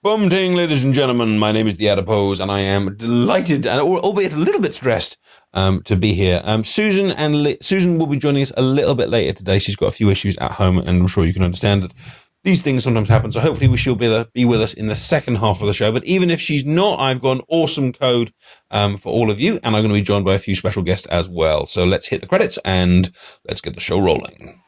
Bum-ting, ladies and gentlemen, my name is The Adipose, and I am delighted, and albeit a little bit stressed, to be here. Susan will be joining us a little bit later today. She's got a few issues at home, and I'm sure you can understand that these things sometimes happen, so hopefully she'll be with us in the second half of the show. But even if she's not, I've got an awesome code for all of you, and I'm going to be joined by a few special guests as well. So let's hit the credits, and let's get the show rolling.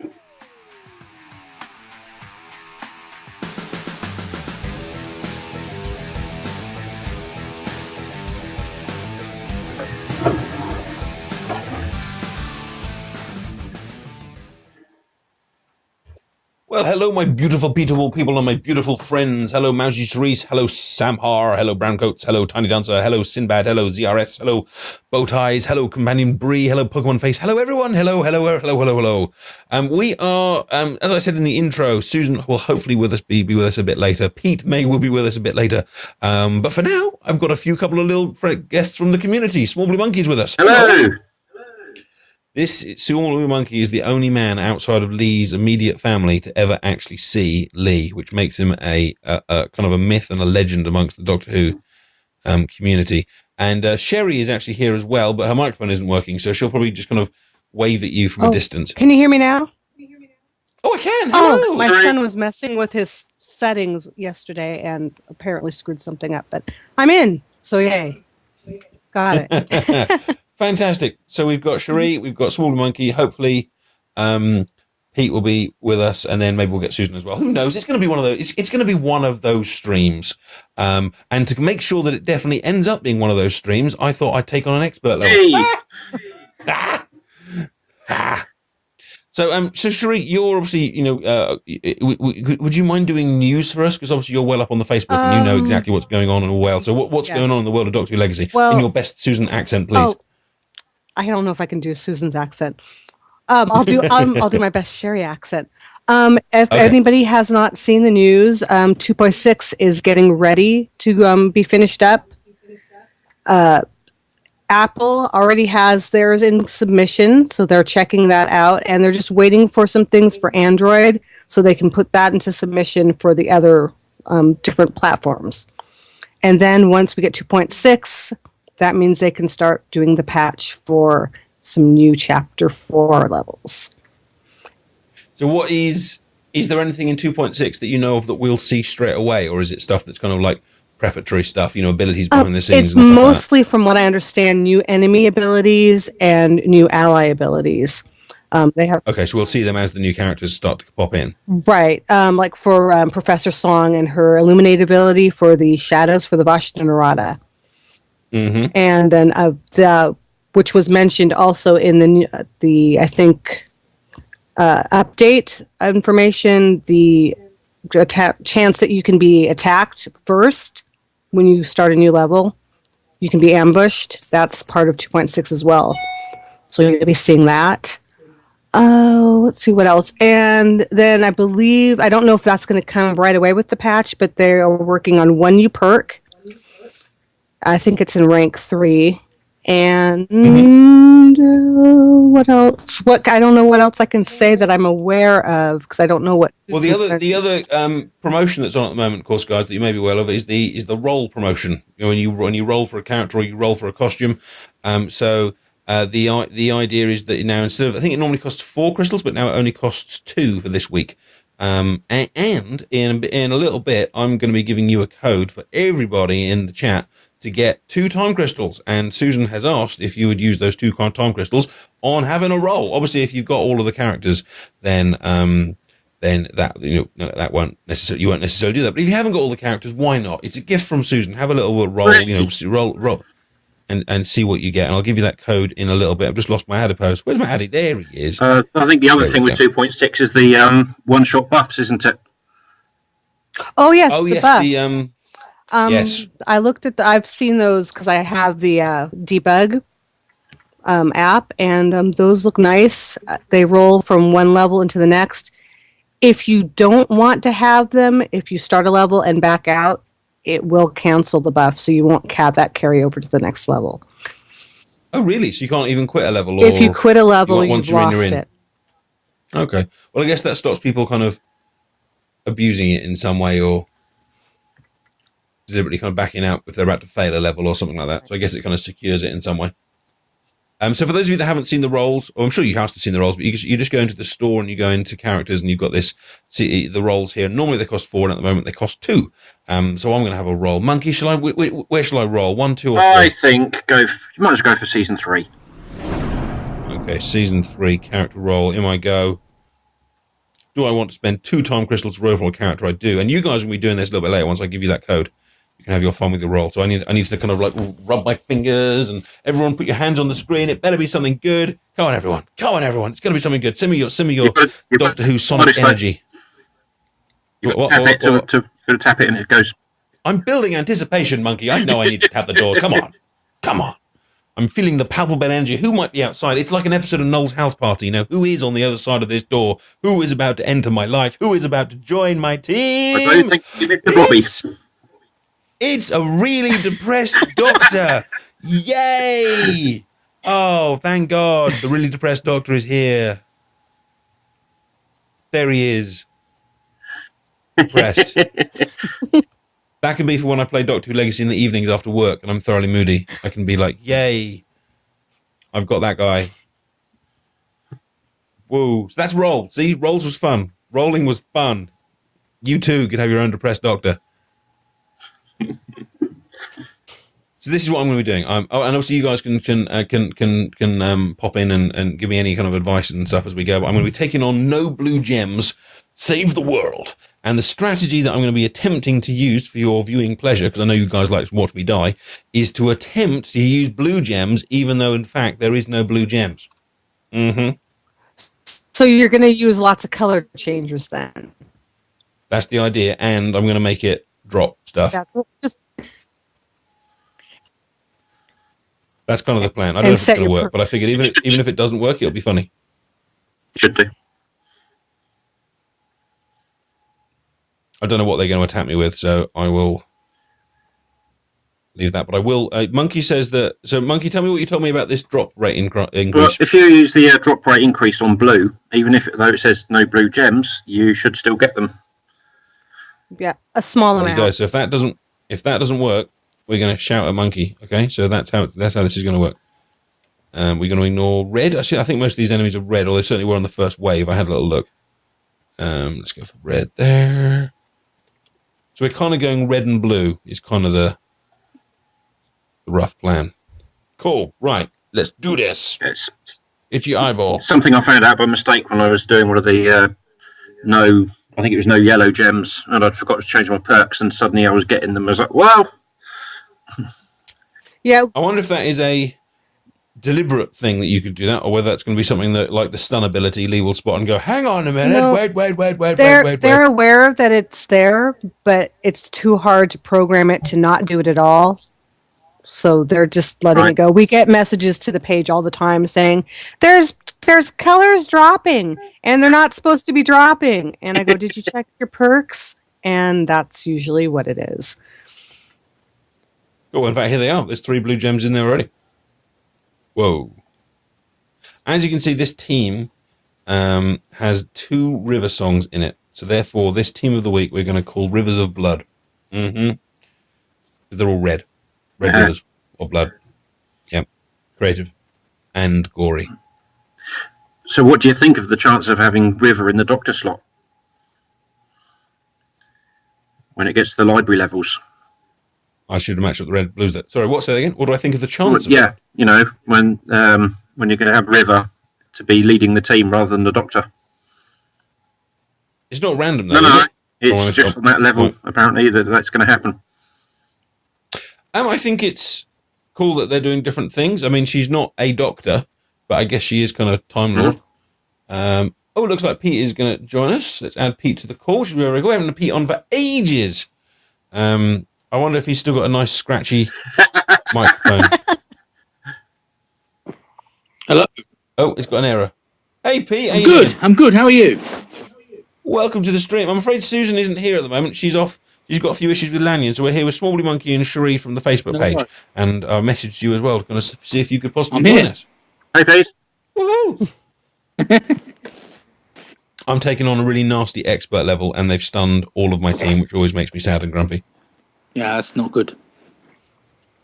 Well, hello, my beautiful people and my beautiful friends. Hello, Mousy Cerise. Hello, Sam Har. Hello, Browncoats. Hello, Tiny Dancer. Hello, Sinbad. Hello, ZRS. Hello, Bowties. Hello, Companion Bree. Hello, Pokemon Face. Hello, everyone. Hello. We are, as I said in the intro, Susan will hopefully be with us a bit later. Pete will be with us a bit later. But for now, I've got a couple of little guests from the community. Small Blue Monkey's with us. Hello. This Small Blue Monkey is the only man outside of Lee's immediate family to ever actually see Lee, which makes him a kind of a myth and a legend amongst the Doctor Who community. And Sherry is actually here as well, but her microphone isn't working, so she'll probably just kind of wave at you from a distance. Can you hear me now? Oh, I can. Hello. Oh, my son was messing with his settings yesterday and apparently screwed something up, but I'm in, so yay. Got it. Fantastic. So we've got Cherie, we've got Small Blue Monkey. Hopefully, Pete will be with us, and then maybe we'll get Susan as well. Who knows? It's going to be one of those. It's going to be one of those streams. And to make sure that it definitely ends up being one of those streams, I thought I'd take on an expert level. Hey. So Cherie, you're obviously, would you mind doing news for us? Because obviously you're well up on the Facebook and you know exactly what's going on in the world. So what's going on in the world of Doctor Who Legacy? In your best Susan accent, please. I don't know if I can do Susan's accent. I'll do my best Sherry accent. If anybody has not seen the news, 2.6 is getting ready to be finished up. Apple already has theirs in submission, so they're checking that out, and they're just waiting for some things for Android so they can put that into submission for the other different platforms. And then once we get 2.6, that means they can start doing the patch for some new Chapter 4 levels. So what is there anything in 2.6 that you know of that we'll see straight away, or is it stuff that's kind of like preparatory stuff, abilities behind the scenes? It's mostly, from what I understand, new enemy abilities and new ally abilities. They have. Okay, so we'll see them as the new characters start to pop in. Right. Like for Professor Song and her Illuminate ability for the shadows for the Vashta Narada. Mm-hmm. And then which was mentioned also in the I think update information, the chance that you can be attacked first when you start a new level. You can be ambushed. That's part of 2.6 as well. So you're going to be seeing that. Let's see what else. And then I don't know if that's going to come right away with the patch, but they are working on one new perk. I think it's in rank 3. And what else? I don't know what else I can say that I'm aware of, because I don't know what. Well, the other promotion that's on at the moment, of course, guys, that you may be aware of, is the roll promotion. When you roll for a character or you roll for a costume. So the idea is that now, instead of, I think it normally costs 4 crystals, but now it only costs 2 for this week. And in a little bit, I'm going to be giving you a code for everybody in the chat to get 2 time crystals, and Susan has asked if you would use those 2 time crystals on having a roll. Obviously, if you've got all of the characters, then that that won't necessarily, you won't necessarily do that. But if you haven't got all the characters, why not? It's a gift from Susan. Have a little roll, roll, and see what you get. And I'll give you that code in a little bit. I've just lost my adipose. Where's my addy? There he is. I think the other thing with 2.6 is the one-shot buffs, isn't it? Oh yes, buffs. Yes. I looked at I've seen those because I have the debug app, and those look nice. They roll from one level into the next. If you don't want to have them, if you start a level and back out, it will cancel the buff, so you won't have that carry over to the next level. Oh, really? So you can't even quit a level? If you quit a level, you've lost it. Okay. Well, I guess that stops people kind of abusing it in some way, or deliberately kind of backing out if they're about to fail a level or something like that. So I guess it kind of secures it in some way. So for those of you that haven't seen the roles, or I'm sure you have seen the roles, but you just go into the store and you go into characters and you've got the roles here. Normally they cost 4, and at the moment they cost 2. So I'm going to have a roll. Monkey, where shall I roll? 1, 2, or 3? I think you might as well go for season 3. Okay, season 3 character roll. In I go. Do I want to spend 2 time crystals to roll for a character? I do. And you guys will be doing this a little bit later once I give you that code. You can have your fun with your roll. So I need to kind of like rub my fingers, and everyone put your hands on the screen. It better be something good. Come on, everyone. It's going to be something good. Send me your Doctor Who sonic energy. Tap it and it goes. I'm building anticipation, Monkey. I know I need to tap the doors. Come on. I'm feeling the palpable energy. Who might be outside? It's like an episode of Noel's House Party. You know, who is on the other side of this door? Who is about to enter my life? Who is about to join my team? I don't think it's a really depressed Doctor. Yay! Oh, thank God. The really depressed Doctor is here. There he is. Depressed. That can be for when I play Doctor Who Legacy in the evenings after work and I'm thoroughly moody. I can be like, yay, I've got that guy. Whoa. So that's roll. See, rolls was fun. Rolling was fun. You too could have your own depressed Doctor. So this is what I'm going to be doing. And also you guys can pop in and give me any kind of advice and stuff as we go. But I'm going to be taking on No Blue Gems, Save the World. And the strategy that I'm going to be attempting to use for your viewing pleasure, because I know you guys like to watch me die, is to attempt to use blue gems, even though in fact there is no blue gems. Mm-hmm. So you're going to use lots of color changers then? That's the idea, and I'm going to make it drop stuff. That's kind of the plan. I don't know if it's going to work, but I figured even if it doesn't work, it'll be funny. Should do. I don't know what they're going to attack me with, so I will leave that. But I will. Monkey says that. So, Monkey, tell me what you told me about this drop rate increase. Well, if you use the drop rate increase on blue, even though it says no blue gems, you should still get them. Yeah, a small amount. There you go. So if that doesn't work, we're going to shout at Monkey. Okay, so that's how this is going to work. We're going to ignore red. Actually, I think most of these enemies are red, or they certainly were on the first wave. I had a little look. Let's go for red there. So we're kind of going red and blue is kind of the rough plan. Cool. Right. Let's do this. It's Itchy eyeball. Something I found out by mistake when I was doing one of the I think it was no yellow gems, and I forgot to change my perks, and suddenly I was getting them. I was like, wow. Yeah. I wonder if that is a deliberate thing that you could do that, or whether that's going to be something that, like the stun ability, Lee will spot and go, hang on a minute, no, wait. They're aware that it's there, but it's too hard to program it to not do it at all. So they're just letting it go. We get messages to the page all the time saying, there's colors dropping, and they're not supposed to be dropping. And I go, did you check your perks? And that's usually what it is. Oh, in fact, here they are. There's 3 blue gems in there already. Whoa. As you can see, this team has 2 river songs in it. So therefore, this team of the week we're going to call Rivers of Blood. Mm-hmm. They're all red. Red rivers of blood. Yep. Creative. And gory. So what do you think of the chance of having River in the Doctor slot? When it gets to the library levels. I should have matched up the red blues there. Sorry, say that again? What do I think of the chance of it? You know, when you're going to have River to be leading the team rather than the Doctor. It's not random, though, No, it's just on that level, apparently, that's going to happen. I think it's cool that they're doing different things. I mean, she's not a Doctor, but I guess she is kind of Time Lord. It looks like Pete is going to join us. Let's add Pete to the call. We haven't had Pete on for ages. I wonder if he's still got a nice scratchy microphone. Hello. Oh, it's got an error. Hey, Pete. I'm good. How are you? Welcome to the stream. I'm afraid Susan isn't here at the moment. She's off. She's got a few issues with Lanyon, so we're here with Smalley Monkey and Cherie from the Facebook page. Right. And I messaged you as well to see if you could possibly join us. Hey, Pete. Woohoo! I'm taking on a really nasty expert level, and they've stunned all of my team, which always makes me sad and grumpy. Yeah, that's not good.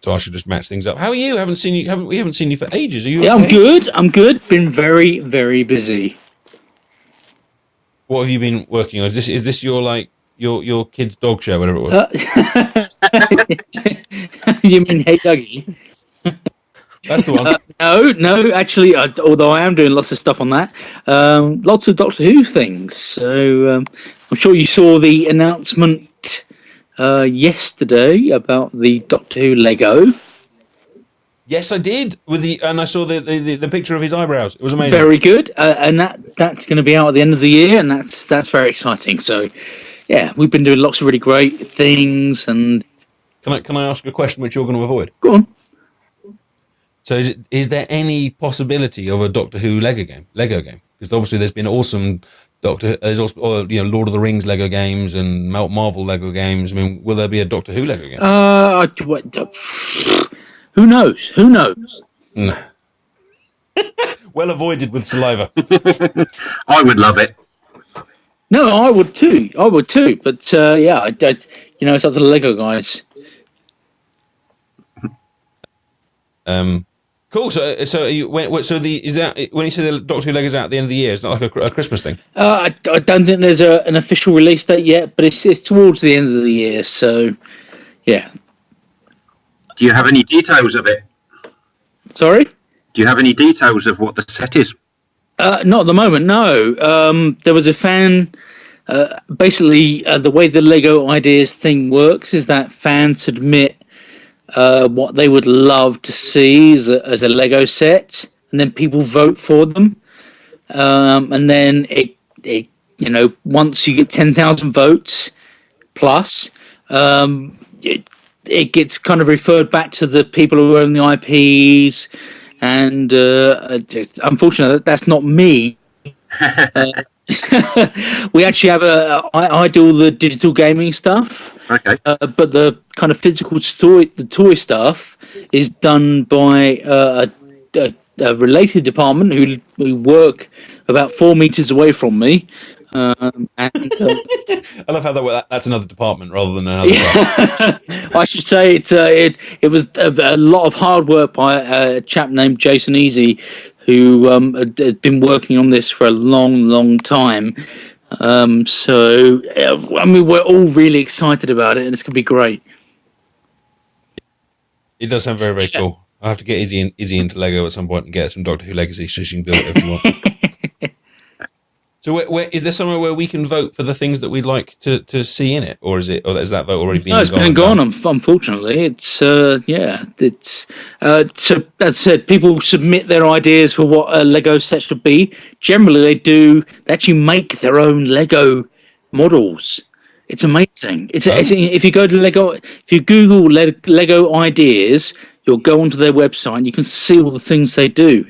So I should just match things up. How are you? We haven't seen you for ages. Are you? Yeah, Okay? I'm good. Been very, very busy. What have you been working on? Is this your kid's dog show, whatever it was? You mean Hey Dougie? That's the one. No, actually, although I am doing lots of stuff on that, lots of Doctor Who things. So I'm sure you saw the announcement yesterday about the Doctor Who Lego. Yes, I did. And I saw the picture of his eyebrows. It was amazing. Very good, and that's going to be out at the end of the year, and that's very exciting. So, yeah, we've been doing lots of really great things. And Can I ask a question which you're going to avoid? go on. So is there any possibility of a Doctor Who Lego game? Because obviously there's been awesome there's also Lord of the Rings Lego games and Marvel Lego games. I mean, will there be a Doctor Who Lego game? Who knows? Who knows? No. Well avoided with saliva. I would love it. No, I would too. But yeah, it's up to the Lego guys. Cool. So when you say the Doctor Who Lego's out at the end of the year, is that like a Christmas thing? I don't think there's an official release date yet, but it's towards the end of the year. So, yeah. Do you have any details of it? Sorry? Do you have any details of what the set is? Not at the moment, no. There was a fan. Basically, the way the Lego Ideas thing works is that fans submit what they would love to see as a Lego set, and then people vote for them. And then it once you get 10,000 votes plus, it gets kind of referred back to the people who own the IPs, and unfortunately, that's not me. We actually have I do all the digital gaming stuff. Okay. But the kind of physical toy stuff is done by a related department who work about 4 meters away from me. And, I love how that's another department rather than another class. I should say it was a lot of hard work by a chap named Jason Easy, who had been working on this for a long, long time. So I mean, we're all really excited about it, and it's going to be great. It does sound very, very cool. I'll have to get Izzy into Lego at some point and get some Doctor Who Legacy so she can build whatever she wants. So where is there somewhere where we can vote for the things that we'd like to see in it, or is that vote already been? No, it's been gone. Unfortunately, it's so as I said, people submit their ideas for what a Lego set should be. Generally, they actually make their own Lego models. It's amazing. If you go to Lego, if you Google Lego ideas, you'll go onto their website and you can see all the things they do.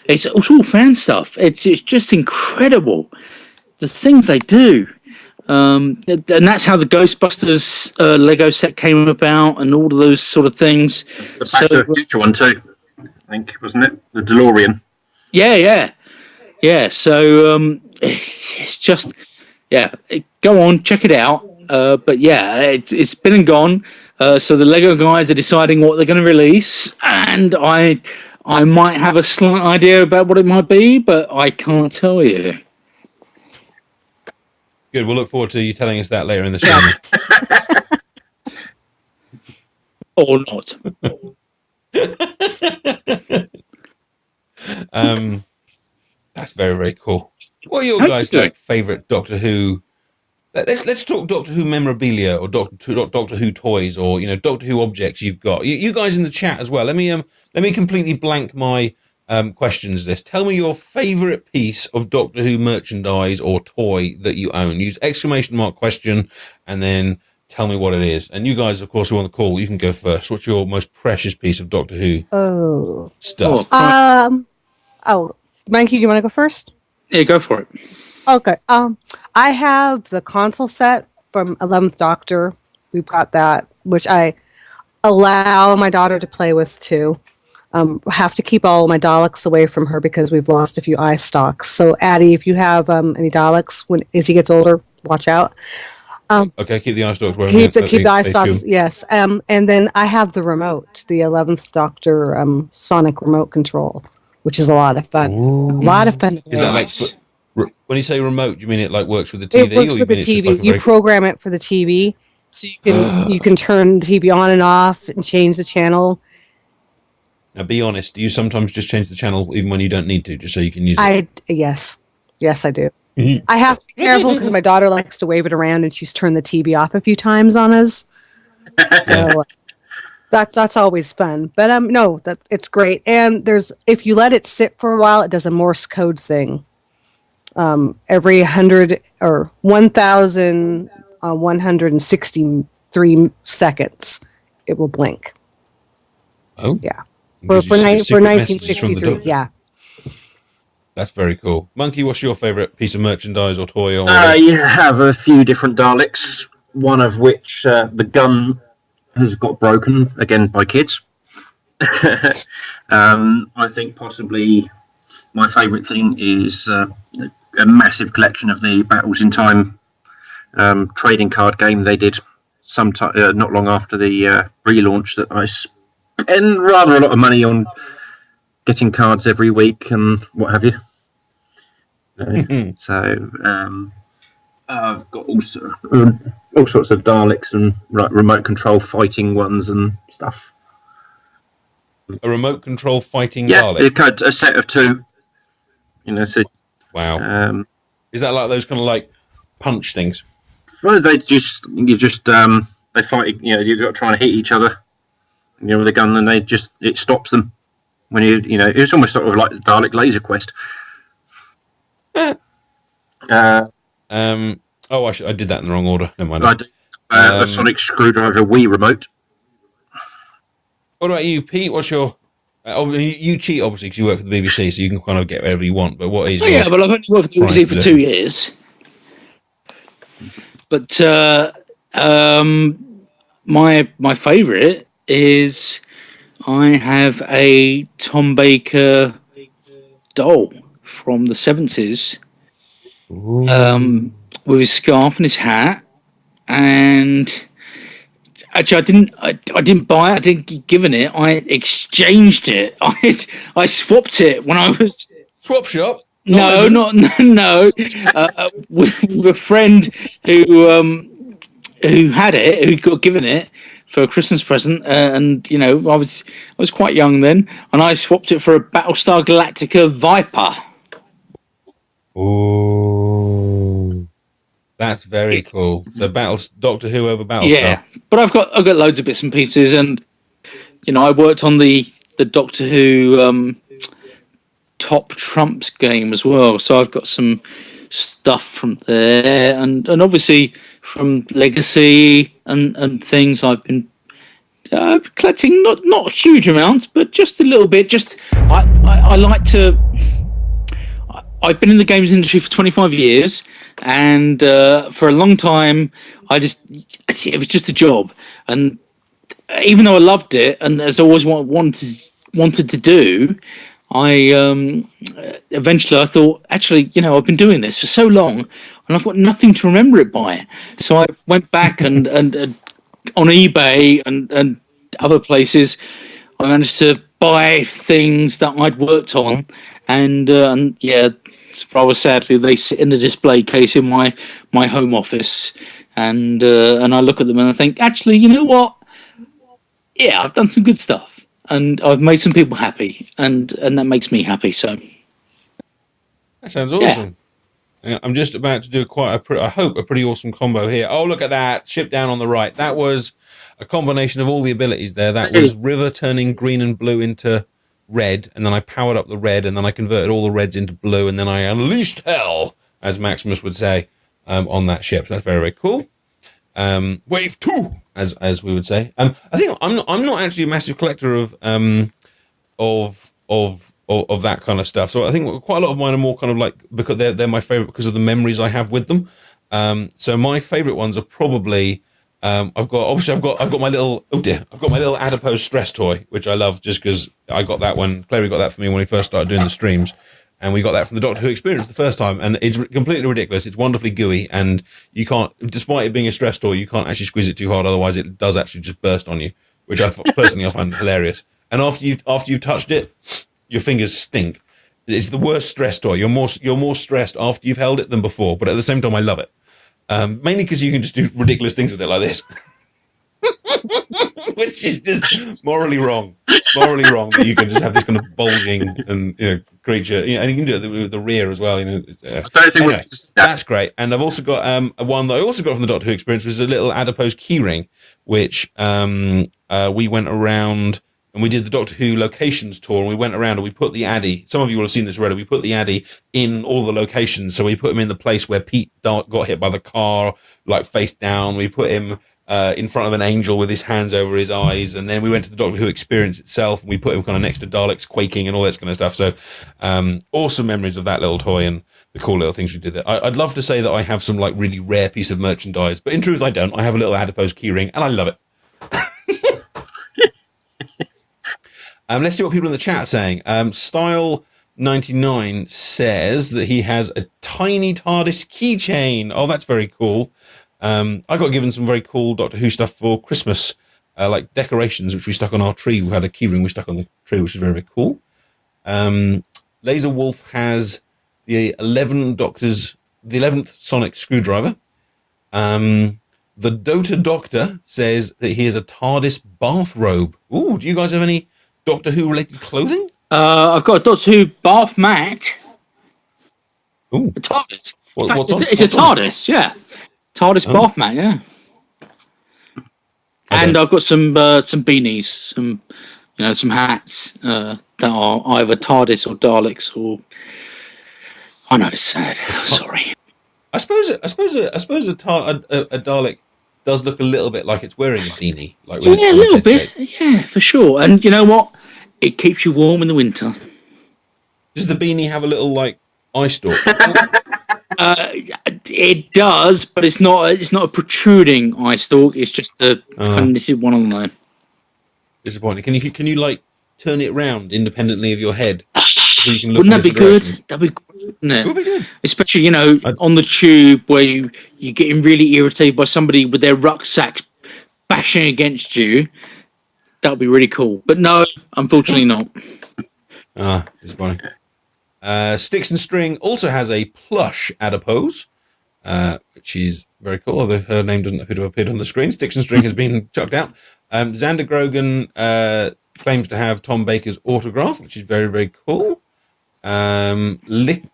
It's all fan stuff. It's just incredible, the things they do. And that's how the Ghostbusters Lego set came about, and all of those sort of things. The Back to the Future one too, I think, wasn't it? The DeLorean. Yeah. So it's just, go on, check it out. But yeah, it's been and gone. So the Lego guys are deciding what they're going to release, and I might have a slight idea about what it might be, but I can't tell you. Good. We'll look forward to you telling us that later in the show. Or not. That's very, very cool. What are your guys' favourite Doctor Who? Let's talk Doctor Who memorabilia or Doctor Who toys, or Doctor Who objects you've got. You guys in the chat as well. Let me completely blank my questions list. Tell me your favourite piece of Doctor Who merchandise or toy that you own. Use ! question and then tell me what it is. And you guys, of course, who are on the call, you can go first. What's your most precious piece of Doctor Who stuff? Mikey, do you want to go first? Yeah, go for it. Okay. I have the console set from 11th Doctor. We've got that, which I allow my daughter to play with too. Have to keep all my Daleks away from her because we've lost a few eye stalks. So, Addie, if you have any Daleks as he gets older, watch out. Okay, keep the eye stalks working. Keep the eye Stay stalks, tuned. yes. And then I have the remote, the 11th Doctor sonic remote control, which is a lot of fun. Ooh. A lot of fun to Is that play. like when you say remote? Do you mean it like works with the It TV, works or you with the mean it's just TV. like a You very? program it for the TV, so you can turn the TV on and off and change the channel. Now, be honest. Do you sometimes just change the channel even when you don't need to, just so you can use it? Yes, I do. I have to be careful because my daughter likes to wave it around, and she's turned the TV off a few times on us. So that's always fun. But no, that it's great. And if you let it sit for a while, it does a Morse code thing. Every 100 or 1,163 seconds, it will blink. Oh, Yeah, Gives you for secret messages from the 1963. Doctor. Yeah. That's very cool. Monkey, what's your favourite piece of merchandise or toy or whatever? You have a few different Daleks, one of which the gun has got broken, again, by kids. I think possibly my favourite thing is a massive collection of the Battles in Time trading card game they did sometime not long after the relaunch, that I spend rather a lot of money on getting cards every week and what have you. So I've got all sorts of Daleks and remote control fighting ones and stuff. A remote control fighting Yeah, Dalek. a set of two. So Wow. Is that like those kind of like punch things? well, they fight. You've got to try and hit each other. With a gun, and it stops them when it's almost sort of like the Dalek Laser Quest. I did that in the wrong order. Never mind. I did a sonic screwdriver Wii remote. What about you, Pete? What's your? You cheat obviously because you work for the BBC, so you can kind of get whatever you want. But what is? Yeah, but I've only worked for the BBC for 2 years. But my favourite is I have a Tom Baker doll from the 70s with his scarf and his hat, and actually I didn't buy it. I didn't get given it. I exchanged it. I swapped it when I was swap shop. No. With a friend who had it, who got given it for a Christmas present, and I was quite young then, and I swapped it for a Battlestar Galactica Viper. Ooh, that's very cool. So Doctor Who over Battlestar. Yeah, but I've got loads of bits and pieces, and I worked on the Doctor Who Top Trumps game as well, so I've got some stuff from there, and obviously from Legacy and things. I've been collecting not huge amounts, but just a little bit. I like to. I've been in the games industry for 25 years, and for a long time, it was just a job, and even though I loved it, and as I always wanted to do, I eventually I thought, actually, I've been doing this for so long, and I've got nothing to remember it by. So I went back and on eBay and other places, I managed to buy things that I'd worked on, and rather sadly, they sit in a display case in my home office, and I look at them and I think, actually, you know what? Yeah, I've done some good stuff. And I've made some people happy, and that makes me happy. So that sounds awesome. Yeah. I'm just about to do a pretty awesome combo here. Oh, look at that! Ship down on the right. That was a combination of all the abilities there. That was River turning green and blue into red, and then I powered up the red, and then I converted all the reds into blue, and then I unleashed hell, as Maximus would say, on that ship. So that's very, very cool. Wave 2, as we would say. I think I'm not actually a massive collector of that kind of stuff. So I think quite a lot of mine are more kind of like, because they're my favorite because of the memories I have with them. So my favorite ones are probably I've got my little adipose stress toy, which I love just because I got that one. Clary got that for me when we first started doing the streams. And we got that from the Doctor Who experience the first time, and it's completely ridiculous. It's wonderfully gooey, and you can't, despite it being a stress toy, you can't actually squeeze it too hard. Otherwise, it does actually just burst on you, which I find hilarious. And after you've touched it, your fingers stink. It's the worst stress toy. You're more stressed after you've held it than before. But at the same time, I love it, mainly because you can just do ridiculous things with it like this. Which is just morally wrong that you can just have this kind of bulging and creature, and you can do it with the rear as well. Anyway, that's great. And I've also got one that I also got from the Doctor Who experience, was a little adipose keyring, which we went around and we did the Doctor Who locations tour, and we went around and we put the Addy. Some of you will have seen this already. We put the Addy in all the locations, so we put him in the place where Pete got hit by the car, like face down. We put him in front of an angel with his hands over his eyes, and then we went to the Doctor Who experience itself, and we put him kind of next to Daleks quaking and all that kind of stuff. So awesome memories of that little toy and the cool little things we did there. I'd love to say that I have some like really rare piece of merchandise, but in truth I don't. I have a little adipose keyring and I love it. Let's see what people in the chat are saying. Style99 says that he has a tiny TARDIS keychain. Oh, that's very cool. I got given some very cool Doctor Who stuff for Christmas, like decorations, which we stuck on our tree. We had a keyring we stuck on the tree, which is very, very cool. Laser Wolf has the 11th sonic screwdriver. The Dota Doctor says that he has a TARDIS bathrobe. Ooh, do you guys have any Doctor Who related clothing? I've got a Doctor Who bath mat. Ooh. A TARDIS. It's a TARDIS, yeah. TARDIS bath mat, yeah. And I've got some beanies, some hats that are either TARDIS or Daleks or. I know it's sad. Sorry. I suppose a Dalek does look a little bit like it's wearing a beanie, like a little bit, yeah, for sure. And you know what? It keeps you warm in the winter. Does the beanie have a little like eye stalk? It does, but it's not a protruding eye stalk. It's just this is one on the. Disappointing. Can you like turn it round independently of your head? So you can look. Wouldn't that be good? That'd be good, wouldn't it? It would be good. Especially on the tube where you're getting really irritated by somebody with their rucksack bashing against you. That would be really cool. But no, unfortunately not. Disappointing. Sticks and String also has a plush adipose, which is very cool, although her name doesn't appear to have appeared on the screen. Sticks and String has been chucked out. Xander Grogan claims to have Tom Baker's autograph, which is very, very cool. Lixid?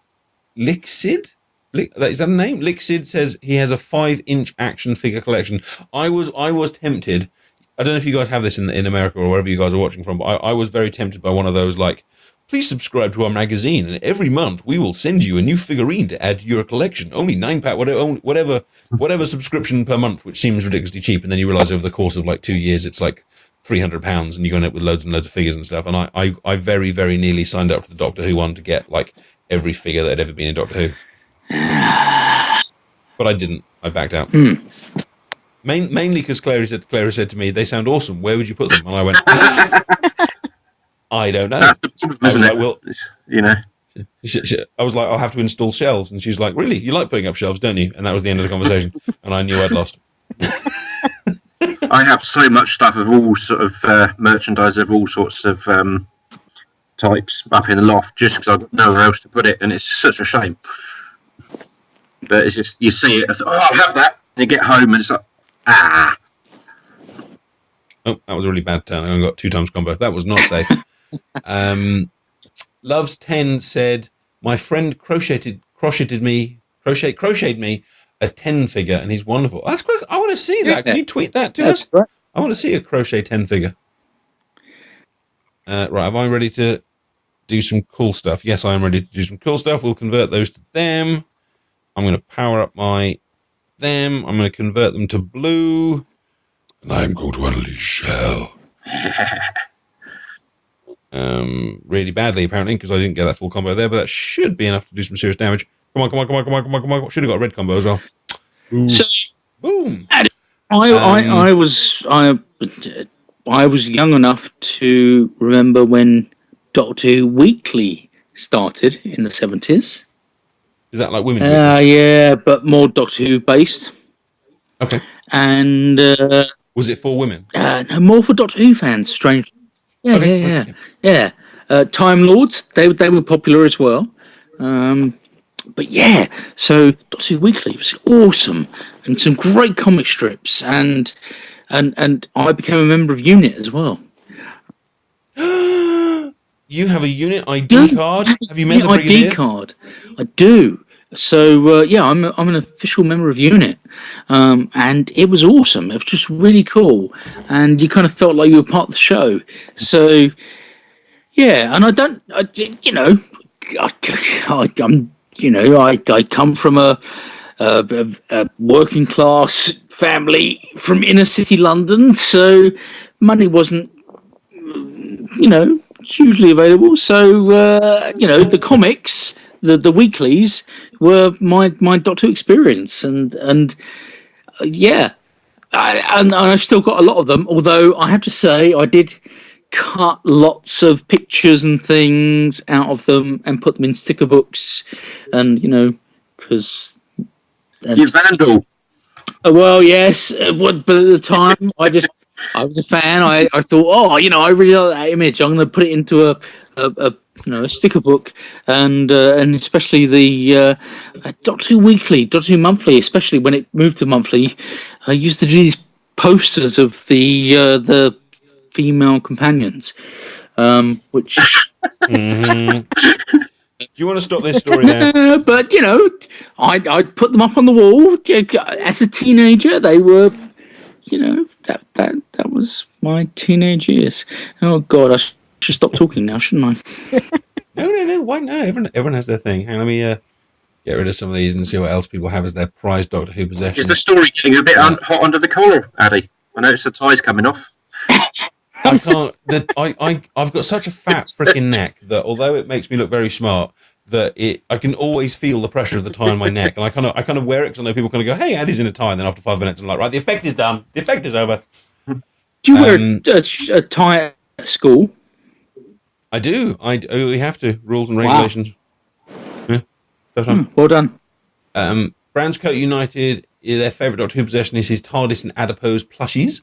Is that a name? Lixid says he has a 5-inch action figure collection. I was tempted. I don't know if you guys have this in America or wherever you guys are watching from, but I was very tempted by one of those, like, please subscribe to our magazine, and every month we will send you a new figurine to add to your collection. Only £9, whatever subscription per month, which seems ridiculously cheap. And then you realise over the course of like 2 years, it's like £300, and you go in it with loads and loads of figures and stuff. And I very, very nearly signed up for the Doctor Who one to get like every figure that had ever been in Doctor Who, but I didn't. I backed out. Mainly because Clara said to me, "They sound awesome. Where would you put them?" And I went, "I don't know." That's the problem, isn't it? Well, I was like, "I'll have to install shelves," and she's like, "Really? You like putting up shelves, don't you?" And that was the end of the conversation, and I knew I'd lost. I have so much stuff of all sort of merchandise of all sorts of types up in the loft, just because I've got nowhere else to put it, and it's such a shame. But it's just, you see it, I'll have that, and you get home, and it's like, Oh, that was a really bad turn. I only got 2 times combo. That was not safe. Loves 10 said, my friend crocheted me a 10 figure, and he's wonderful. That's quick. I want to see that. Can you tweet that to us? Right. I want to see a crochet 10 figure. Right, am I ready to do some cool stuff? Yes, I am ready to do some cool stuff. We'll convert those to them. I'm going to power up them. I'm going to convert them to blue. And I'm going to unleash Shell. Really badly, apparently, because I didn't get that full combo there, but that should be enough to do some serious damage. Come on. Should have got a red combo as well. Boom. So, boom. I was young enough to remember when Doctor Who Weekly started in the 70s. Is that like Women's Weekly? Yeah, but more Doctor Who based. Okay. And Was it for women? no, more for Doctor Who fans, strange. Yeah, Okay. yeah. Time Lords, they were popular as well. But yeah, so Doctor Who Weekly was awesome, and some great comic strips, and I became a member of Unit as well. You have a Unit ID card? Have you met the Unit Brigadier? ID card? I do. So yeah, I'm an official member of Unit, and it was awesome. It was just really cool, and you kind of felt like you were part of the show. So yeah, and I come from a working class family from inner city London, so money wasn't hugely available. So the comics, the weeklies were my Doctor Who experience, and yeah, and I've still got a lot of them. Although I have to say, I did cut lots of pictures and things out of them and put them in sticker books, and because You vandal. well, yes, but at the time I was a fan. I thought, I really like that image. I'm going to put it into a sticker book, and especially the Doctor Who Weekly, Doctor Who Monthly, especially when it moved to monthly. I used to do these posters of the female companions, which. Do you want to stop this story now? But I'd put them up on the wall as a teenager. They were. That was my teenage years. Oh God, I should stop talking now, shouldn't I? No. Why not? Everyone has their thing. Hang on, let me get rid of some of these and see what else people have as their prized Doctor Who possession. Is the story getting a bit hot under the collar, Addy? I noticed the tie's coming off. I can't. I've got such a fat freaking neck that although it makes me look very smart, that I can always feel the pressure of the tie on my neck, and I kind of wear it because I know people kind of go, "Hey, Addy's in a tie," and then after 5 minutes, I'm like, "Right, the effect is done. The effect is over." Do you wear a tie at school? I do. We have to rules and regulations. Wow. Yeah. Well done. Brownscoat United. Their favourite Doctor Who possession is his TARDIS and Adipose plushies.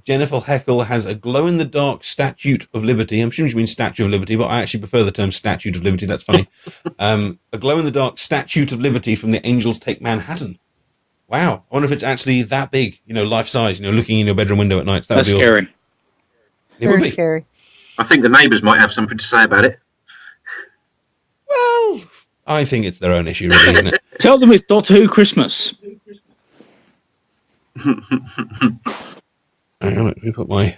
Jennifer Heckle has a glow-in-the-dark Statute of Liberty. I'm assuming she means Statue of Liberty, but I actually prefer the term Statute of Liberty. That's funny. A glow-in-the-dark Statute of Liberty from the Angels Take Manhattan. Wow. I wonder if it's actually that big, life-size, looking in your bedroom window at night. So that's scary. Awesome. It would be scary. I think the neighbours might have something to say about it. Well, I think it's their own issue, really, isn't it? Tell them it's Doctor Who Christmas. Hang on, let me put my...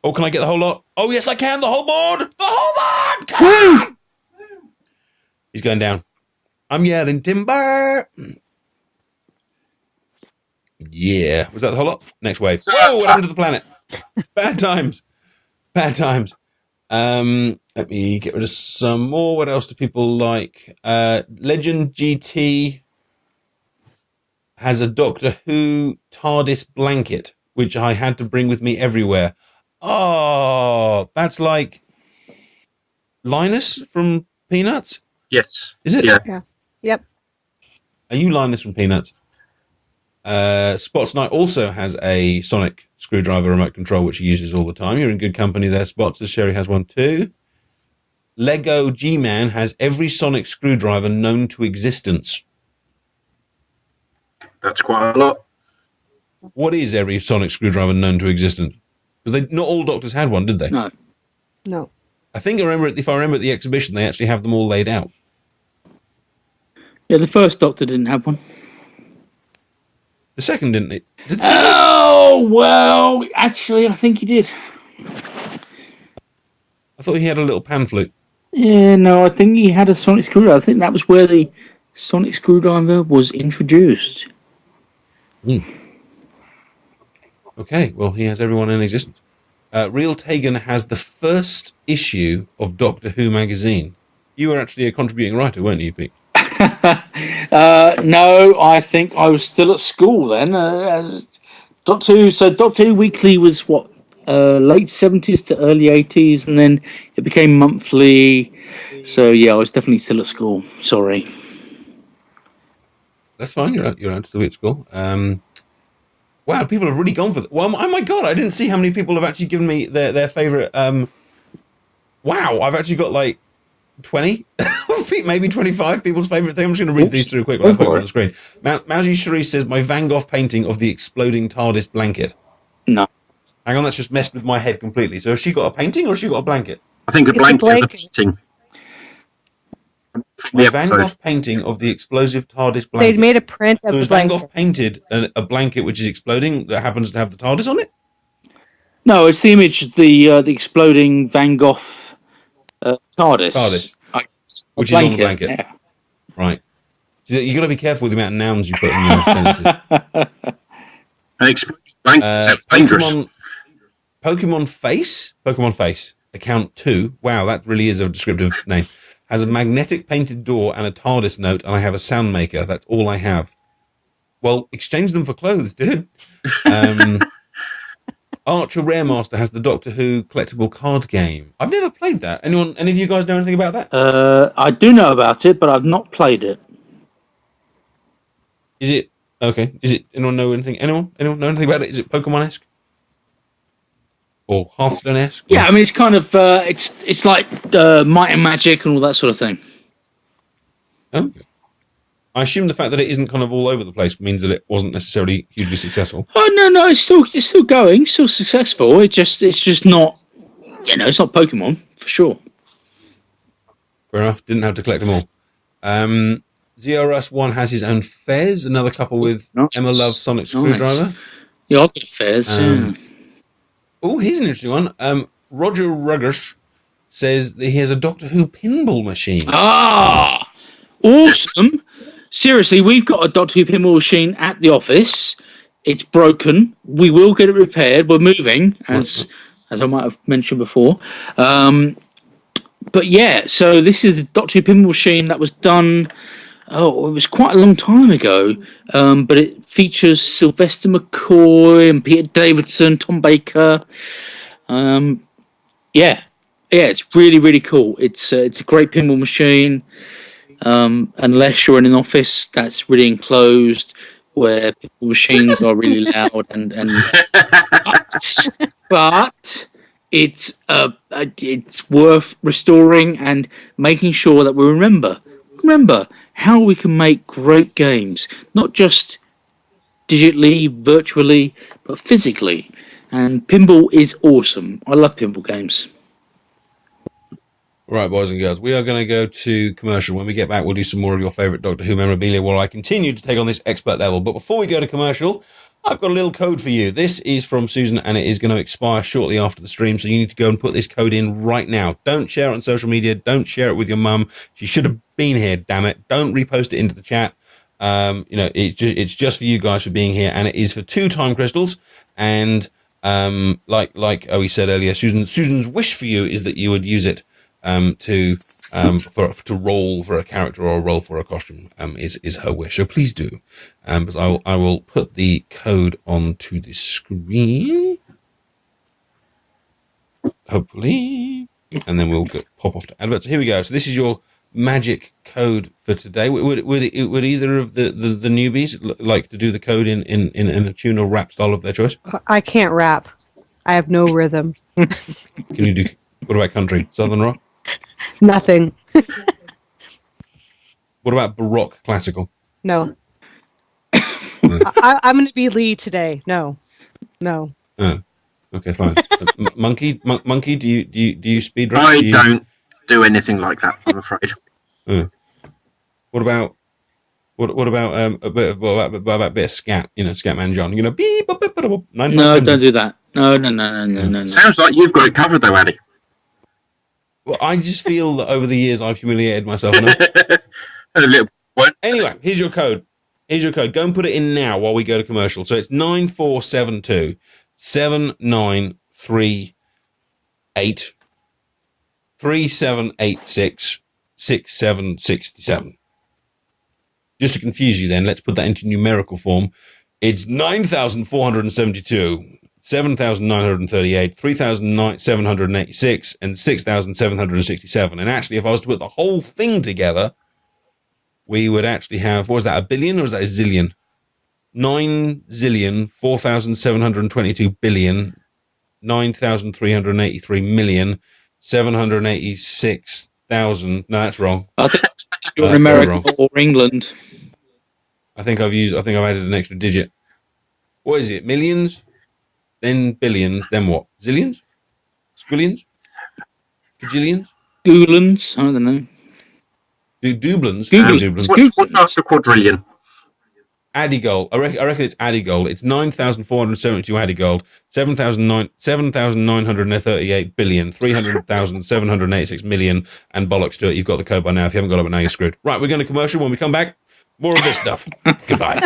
Oh, can I get the whole lot? Oh, yes, I can. The whole board. The whole board. Come on. He's going down. I'm yelling timber. Yeah. Was that the whole lot? Next wave. Whoa, what happened to the planet? Bad times. Bad times. Let me get rid of some more. What else do people like? Legend GT has a Doctor Who TARDIS blanket, which I had to bring with me everywhere. Oh, that's like Linus from Peanuts? Yes. Is it? Yeah. Yep. Are you Linus from Peanuts? Spots Knight also has a sonic screwdriver remote control, which he uses all the time. You're in good company there, Spots, as Sherry has one too. Lego G-Man has every sonic screwdriver known to existence. That's quite a lot. What is every sonic screwdriver known to existence? Because not all doctors had one, did they? No. I think if I remember at the exhibition, they actually have them all laid out. Yeah, the first Doctor didn't have one. The second didn't it? Did Oh, well, actually, I think he did. I thought he had a little pan flute. Yeah, no, I think he had a sonic screwdriver. I think that was where the sonic screwdriver was introduced. Okay, well, he has everyone in existence. Real Tegan has the first issue of Doctor Who magazine. You were actually a contributing writer, weren't you, Pete? No, I think I was still at school then. Doctor Who Weekly was what, late 70s to early 80s, and then it became monthly So yeah, I was definitely still at school. Sorry. That's fine. You're still at school. Wow, people have really gone for that. Well, oh my god, I didn't see how many people have actually given me their favorite. Wow, I've actually got like 20, maybe 25 people's favorite thing. I'm just going to read these through quick while I put it on the screen. Mousy Cherie says, my Van Gogh painting of the exploding TARDIS blanket. No. Hang on, that's just messed with my head completely. So has she got a painting or has she got a blanket? I think a blanket is a painting. My Van Gogh painting of the explosive TARDIS blanket. They'd made a print of so the has Van blanket. Gogh painted a blanket which is exploding that happens to have the TARDIS on it? No, it's the image of the exploding Van Gogh TARDIS. Which is on the blanket. Yeah. Right. So you got to be careful with the amount of nouns you put in your sentences. Pokemon Face, account 2. Wow, that really is a descriptive name. Has a magnetic painted door and a TARDIS note, and I have a sound maker. That's all I have. Well, exchange them for clothes, dude. Archer Raremaster has the Doctor Who collectible card game. I've never played that. Any of you guys know anything about that? I do know about it, but I've not played it. Is it okay? Is it anyone know anything? Anyone know anything about it? Is it Pokemon-esque or Hearthstone-esque? Yeah, I mean it's kind of it's like Might and Magic and all that sort of thing. Okay. I assume the fact that it isn't kind of all over the place means that it wasn't necessarily hugely successful. Oh no, it's still going, still successful. It's just not, it's not Pokemon for sure. Fair enough. Didn't have to collect them all. ZRS1 has his own Fez, another couple with Emma Love Sonic Screwdriver. Yeah, I've got Fez. Oh, here's an interesting one. Roger Ruggers says that he has a Doctor Who pinball machine. Ah, awesome. Seriously, we've got a Doctor Who pinball machine at the office. It's broken. We will get it repaired. We're moving, as I might have mentioned before. But yeah, so this is the Doctor Who pinball machine that was done. Oh, it was quite a long time ago. But it features Sylvester McCoy and Peter Davidson, Tom Baker. Yeah, it's really, really cool. It's a great pinball machine. Unless you're in an office that's really enclosed, where pinball machines are really loud but it's worth restoring and making sure that we remember how we can make great games, not just digitally, virtually, but physically. And pinball is awesome. I love pinball games. Right, boys and girls, we are going to go to commercial. When we get back, we'll do some more of your favourite Doctor Who memorabilia while I continue to take on this expert level. But before we go to commercial, I've got a little code for you. This is from Susan, and it is going to expire shortly after the stream, so you need to go and put this code in right now. Don't share it on social media. Don't share it with your mum. She should have been here, damn it. Don't repost it into the chat. It's just for you guys for being here, and it is for 2 time crystals. And like Owie said earlier, Susan's wish for you is that you would use it to roll for a character or roll for a costume is her wish. So please do. But I will put the code onto the screen, hopefully, and then we'll pop off to adverts. Here we go. So this is your magic code for today. Would either of the newbies like to do the code in a tune or rap style of their choice? I can't rap. I have no rhythm. Can you do? What about country, southern rock? Nothing. What about baroque classical? No. I'm going to be Lee today. No. Oh, okay, fine. Monkey, do you speed rap? I don't do anything like that, I'm afraid. What about a bit of scat? Scatman John. Beep, boop, boop, boop, boop, no, don't do that. No. Sounds like you've got it covered, though, Addy. Well, I just feel that over the years I've humiliated myself enough. A little point. Anyway, here's your code. Go and put it in now while we go to commercial. So it's 9472 7938 3786 6767. Just to confuse you then, let's put that into numerical form. It's 9472 7,938, 3,786, and 6,767. And actually, if I was to put the whole thing together, we would actually have, what was that, a billion or was that a zillion? 9 zillion, 4,722 billion, 9,383 million, 786,000. No, that's wrong. I think you're in America or England. I think I've added an extra digit. What is it? Millions? Then billions? Then what? Zillions? Squillions? Kajillions? Goulans? I don't know. Dublins? What's after quadrillion? Adigold. I reckon it's Adigold. It's 9,472 Adigold, 7,938 billion, 300,786 million, and bollocks to it. You've got the code by now. If you haven't got it by now, you're screwed. Right, we're going to commercial. When we come back, more of this stuff. Goodbye.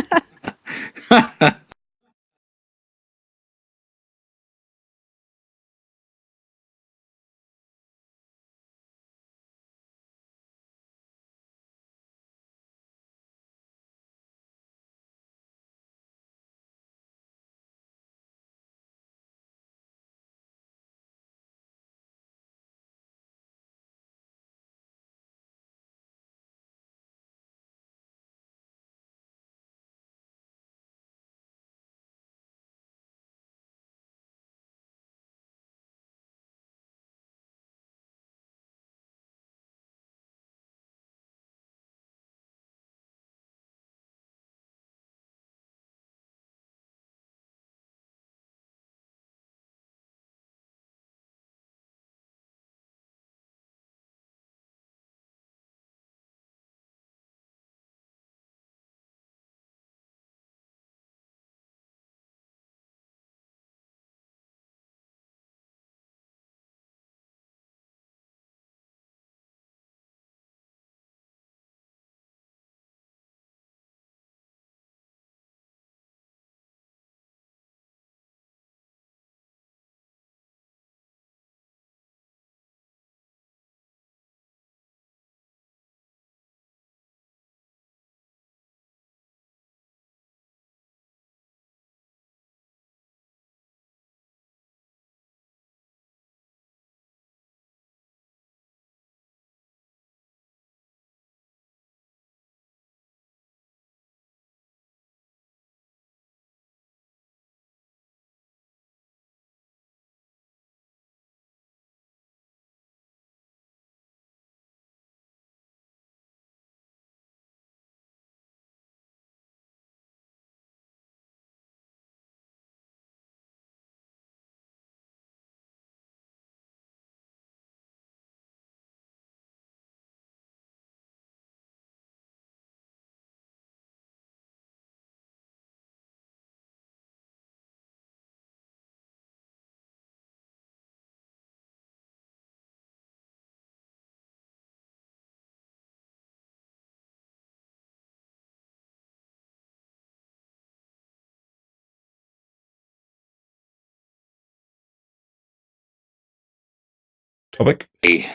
Topic. Okay.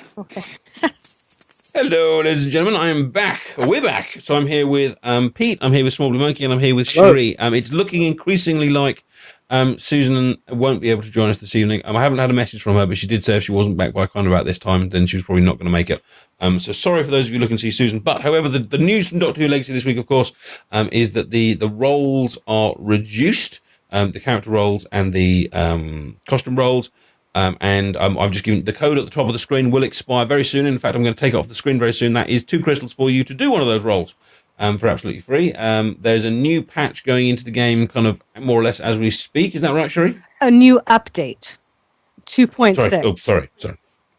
Hello, ladies and gentlemen. I am back. We're back. So I'm here with Pete. I'm here with Small Blue Monkey, and I'm here with Cherie. It's looking increasingly like Susan won't be able to join us this evening. I haven't had a message from her, but she did say if she wasn't back by kind of about this time, then she was probably not going to make it. So sorry for those of you looking to see Susan. But however, the news from Doctor Who Legacy this week, of course, is that the roles are reduced, the character roles and the costume roles. I've just given the code at the top of the screen will expire very soon. In fact, I'm going to take it off the screen very soon. That is 2 crystals for you to do one of those roles for absolutely free. There's a new patch going into the game kind of more or less as we speak. Is that right, Cherie? A new update, 2.6. Sorry.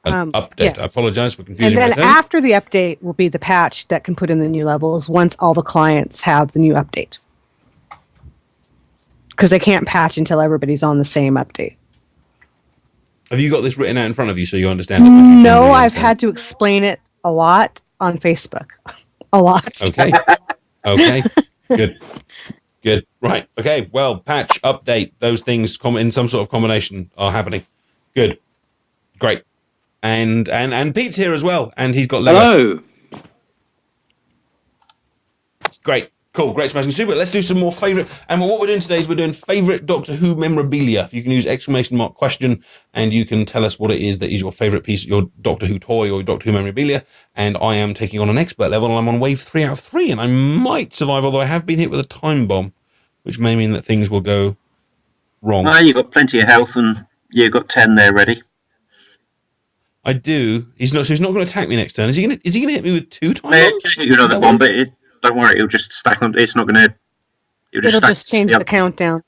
An update. Yes. I apologize for confusing And my then after the update will be the patch that can put in the new levels once all the clients have the new update. Because they can't patch until everybody's on the same update. Have you got this written out in front of you so you understand it? No, I've had to explain it a lot on Facebook. A lot. Okay. Good. Right. Okay. Well, patch, update, those things in some sort of combination are happening. Good. Great. And Pete's here as well, and he's got Lego. Hello. Great. Cool, great, smashing, super. Let's do some more favourite. And what we're doing today is we're doing favourite Doctor Who memorabilia. If you can use exclamation mark question, and you can tell us what it is that is your favourite piece, your Doctor Who toy or your Doctor Who memorabilia. And I am taking on an expert level, and I'm on wave 3 out of 3, and I might survive, although I have been hit with a time bomb, which may mean that things will go wrong. You've got plenty of health, and you've got 10 there ready. I do. He's not going to attack me next turn. Is he going to hit me with 2 time He'll bombs? hit you another one, but don't worry, it'll just stack on. It's not going to. It'll just change the countdown.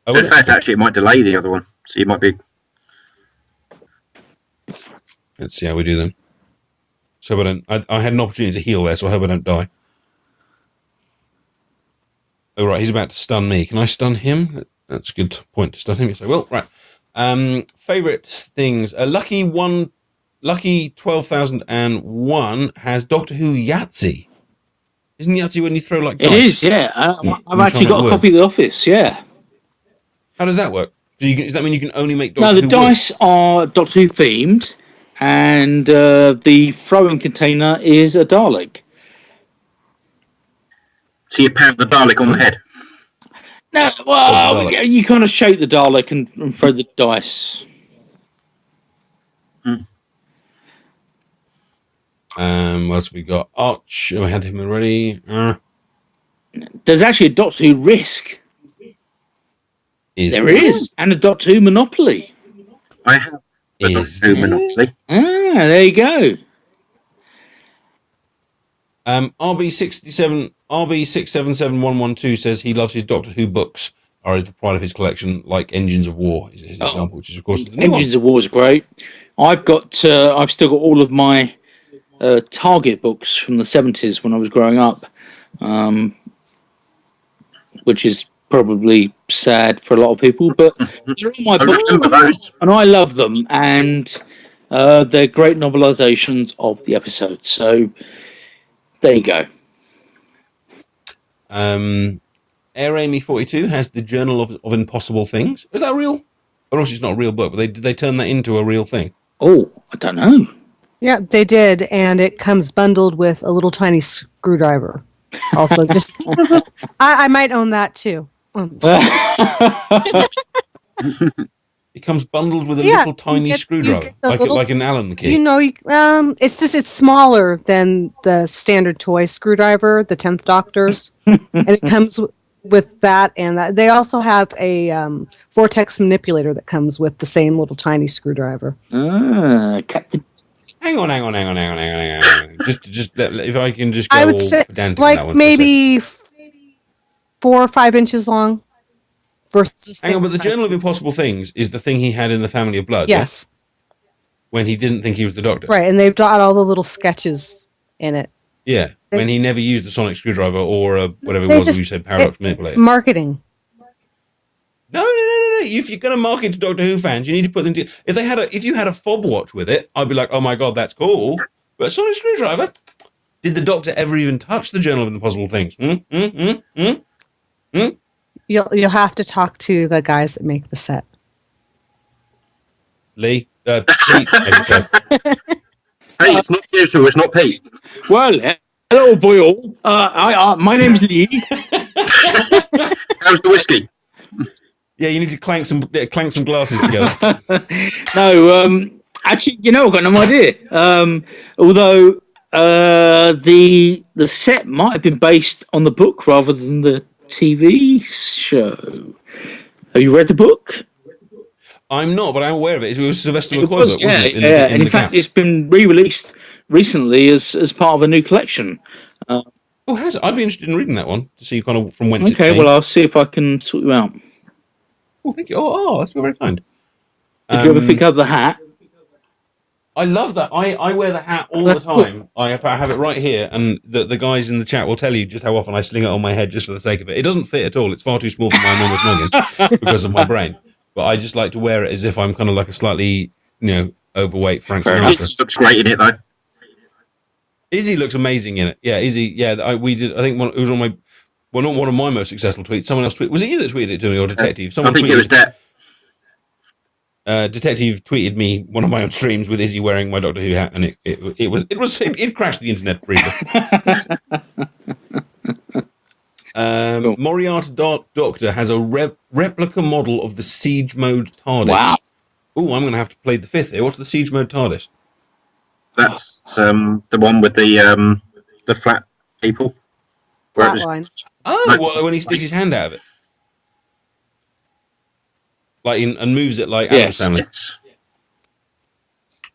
Oh, So in fact, actually, it might delay the other one. So you might be. Let's see how we do then. So I had an opportunity to heal there, so I hope I don't die. Oh, right, he's about to stun me. Can I stun him? That's a good point to stun him. Yes, I will. Right. Favourite things. Lucky 12,001 has Doctor Who Yahtzee. Isn't Yahtzee when you throw like dice? It is, yeah. I've actually got a copy of The Office, yeah. How does that work? Does that mean you can only make Doctor Who? No, the dice are Doctor Who themed, and the throwing container is a Dalek. So you pound the Dalek on the head? No, well, you kind of shake the Dalek and throw the dice. What else have we got? Arch. Oh, I had him already. There's actually a Doctor Who Risk. There is. And a Doctor Who Monopoly. I have a Doctor Who Monopoly. There you go. RB67712 says he loves his Doctor Who books, are the pride of his collection, like Engines of War is his example, which is of course the new Engines of War is great. I've still got all of my Target books from the 70s when I was growing up, which is probably sad for a lot of people, but they're all my books, and I love them, and they're great novelizations of the episodes. So there you go. Air Amy 42 has the Journal of Impossible Things. Is that real? Obviously, it's not a real book, but did they turn that into a real thing? Oh, I don't know. Yeah, they did, and it comes bundled with a little tiny screwdriver. Also, just I might own that too. It comes bundled with a little tiny screwdriver, like an Allen key. You know, it's smaller than the standard toy screwdriver, the 10th Doctor's, and it comes with that, and that. They also have a vortex manipulator that comes with the same little tiny screwdriver. Captain. Hang on. Just if I can just go I would say pedantic like on that one maybe 4 or 5 inches long. Hang on, but the Journal of Impossible Things is the thing he had in the Family of Blood. Yes. Yeah? When he didn't think he was the Doctor. Right, and they've got all the little sketches in it. Yeah, when he never used the sonic screwdriver or whatever it was you said, paradox manipulator. Marketing. No. If you're going to market to Doctor Who fans, you need to put them to... If you had a fob watch with it, I'd be like, oh my God, that's cool. But a sonic screwdriver? Did the Doctor ever even touch the Journal of Impossible Things? You'll have to talk to the guys that make the set. Pete, Hey, it's not Joshua, it's not Pete. Well, hello, boy. My name's Lee. How's the whiskey? Yeah, you need to clank some glasses together. No, actually, I've got no idea. Although the set might have been based on the book rather than the TV show. Have you read the book? I'm not, but I'm aware of it. It was Sylvester McCoy book, wasn't it? And in fact, it's been re-released recently as part of a new collection. Oh, has it? I'd be interested in reading that one to see kind of from whence it came. Okay, well, I'll see if I can sort you out. Oh, thank you. Oh, that's very kind. Did you ever pick up the hat? I love that. I wear the hat all the time. Cool. I have it right here, and the guys in the chat will tell you just how often I sling it on my head just for the sake of it. It doesn't fit at all. It's far too small for my enormous noggin because of my brain. But I just like to wear it as if I'm kind of like a slightly, overweight Frank Sinatra. Looks great in it, though. Izzy looks amazing in it. Yeah, Izzy. Yeah, we did. I think it was on my... Well, not one of my most successful tweets. Someone else tweeted. Was it you that tweeted it to me, or Detective? I think it was that. Detective tweeted me one of my own streams with Izzy wearing my Doctor Who hat, and it crashed the internet briefly. Cool. Moriarty Dark Doctor has a replica model of the Siege Mode TARDIS. Wow. Oh, I'm going to have to play the fifth here. What's the Siege Mode TARDIS? That's the one with the flat people. Where it was- Flatline. Oh, what, when he sticks his hand out of it, and moves it like Adam's Yes. Family. Yes.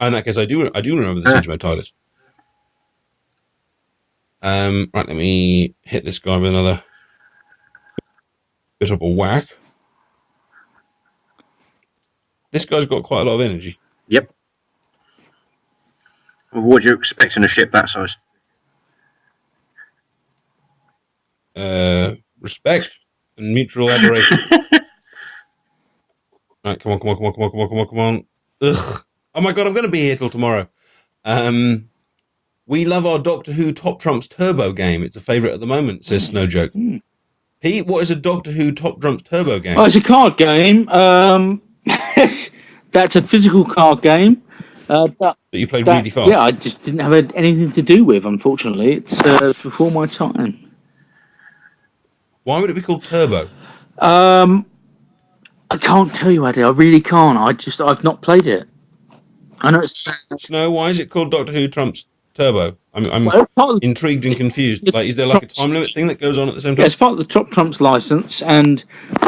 In that case, I do remember the Siege Mode TARDIS. Right, let me hit this guy with another bit of a whack. This guy's got quite a lot of energy. Yep. What would you expect in a ship that size? Respect and mutual adoration. Right, come on. Ugh. Oh my god, I'm going to be here till tomorrow. We love our Doctor Who Top Trumps Turbo game. It's a favourite at the moment, says Snowjoke. Pete, what is a Doctor Who Top Trumps Turbo game? Oh, it's a card game. That's a physical card game. That you play really fast? Yeah, I just didn't have anything to do with, unfortunately. It's before my time. Why would it be called Turbo? I can't tell you, Eddie. I really can't. I've not played it. I know it's... Snow, why is it called Doctor Who Trumps Turbo? I'm Well, it's part of the- intrigued and confused. it's Like, is there like a time limit thing that goes on at the same Yeah, time? it's part of the Top Trumps license, and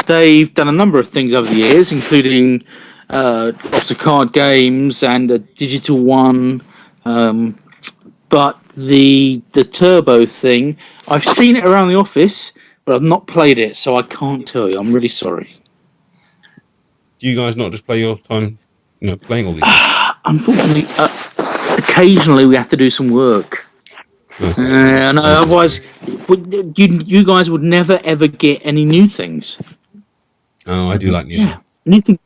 they've done a number of things over the years, including lots of card games and a digital one. But the Turbo thing, I've seen it around the office, but I've not played it, so I can't tell you. I'm really sorry. Do you guys not just play your time, playing all these? Unfortunately, occasionally we have to do some work. And otherwise, you guys would never ever get any new things. Oh, I do like new. Yeah, new things.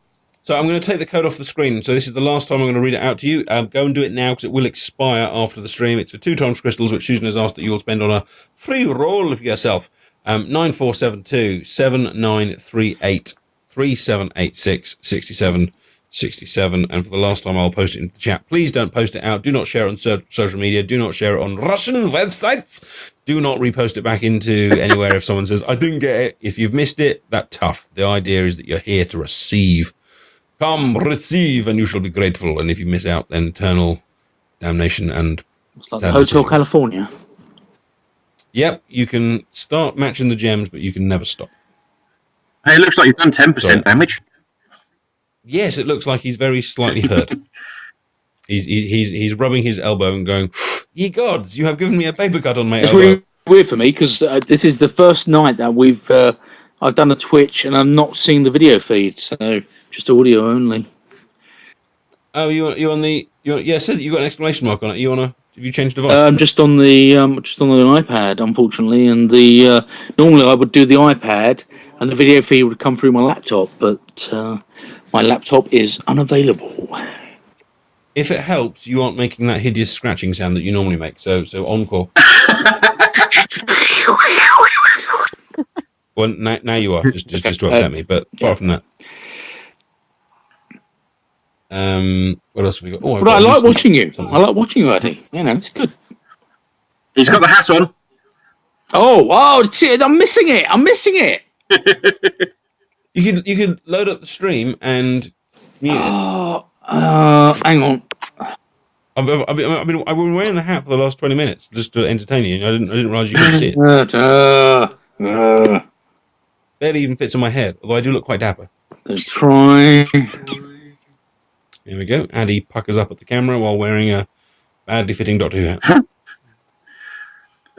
So I'm going to take the code off the screen. So this is the last time I'm going to read it out to you. Go and do it now because it will expire after the stream. It's for 2 times crystals, which Susan has asked that you will spend on a free roll for yourself. 9472 7938 3786 67 67. And for the last time, I'll post it in the chat. Please don't post it out. Do not share it on social media. Do not share it on Russian websites. Do not repost it back into anywhere if someone says, I didn't get it. If you've missed it, that's tough. The idea is that you're here to receive. Come, receive, and you shall be grateful. And if you miss out, then eternal damnation and It's like the Hotel California. Yep, you can start matching the gems, but you can never stop. Hey, it looks like you've done 10% damage. Yes, it looks like he's very slightly hurt. He's rubbing his elbow and going, ye gods, you have given me a paper cut on my It's elbow. really weird for me because this is the first night that I've done a Twitch and I'm not seeing the video feed, so just audio only. Oh, you on the yeah? Said that you got an exclamation mark on it. Have you changed device? Just on the iPad, unfortunately, and the normally I would do the iPad and the video feed would come through my laptop, but my laptop is unavailable. If it helps, you aren't making that hideous scratching sound that you normally make. So encore. Well, now you are just to upset me. But apart from that, what else have we got? Oh, but I like watching you. I like watching you, Eddie. It's good. He's got the hat on. Oh, I'm missing it. You could load up the stream and mute it. Hang on. I've been wearing the hat for the last 20 minutes just to entertain you. I didn't realize you couldn't see it. Barely even fits on my head, although I do look quite dapper. Let's try. Here we go. Addy puckers up at the camera while wearing a badly fitting Doctor Who hat. Have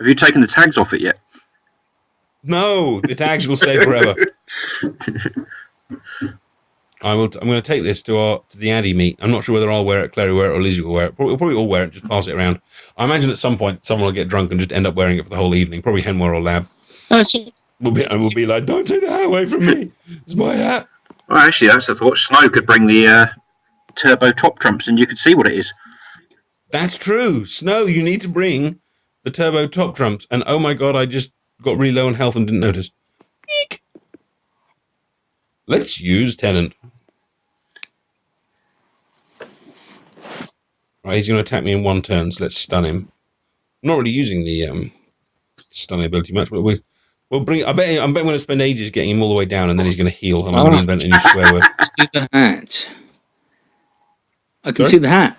you taken the tags off it yet? No, the tags will stay forever. I'm going to take this to the Addy meet. I'm not sure whether I'll wear it, Clary will wear it, or Lizzie will wear it. We'll probably all wear it, just pass it around. I imagine at some point someone will get drunk and just end up wearing it for the whole evening. Probably Henware or Lab. We'll be like, don't take the hat away from me. It's my hat. Well, actually, that's the thought. Snow could bring the Turbo Top Trumps and you could see what it is. That's true. Snow, you need to bring the Turbo Top Trumps. And oh my god, I just got really low on health and didn't notice. Eek. Let's use Tennant. Right, he's going to attack me in one turn, so let's stun him. I'm not really using the stunning ability much, but Well, I bet I'm going to spend ages getting him all the way down, and then he's going to heal, and I'm going to invent a new swear word. See the hat. I can Sorry? see the hat.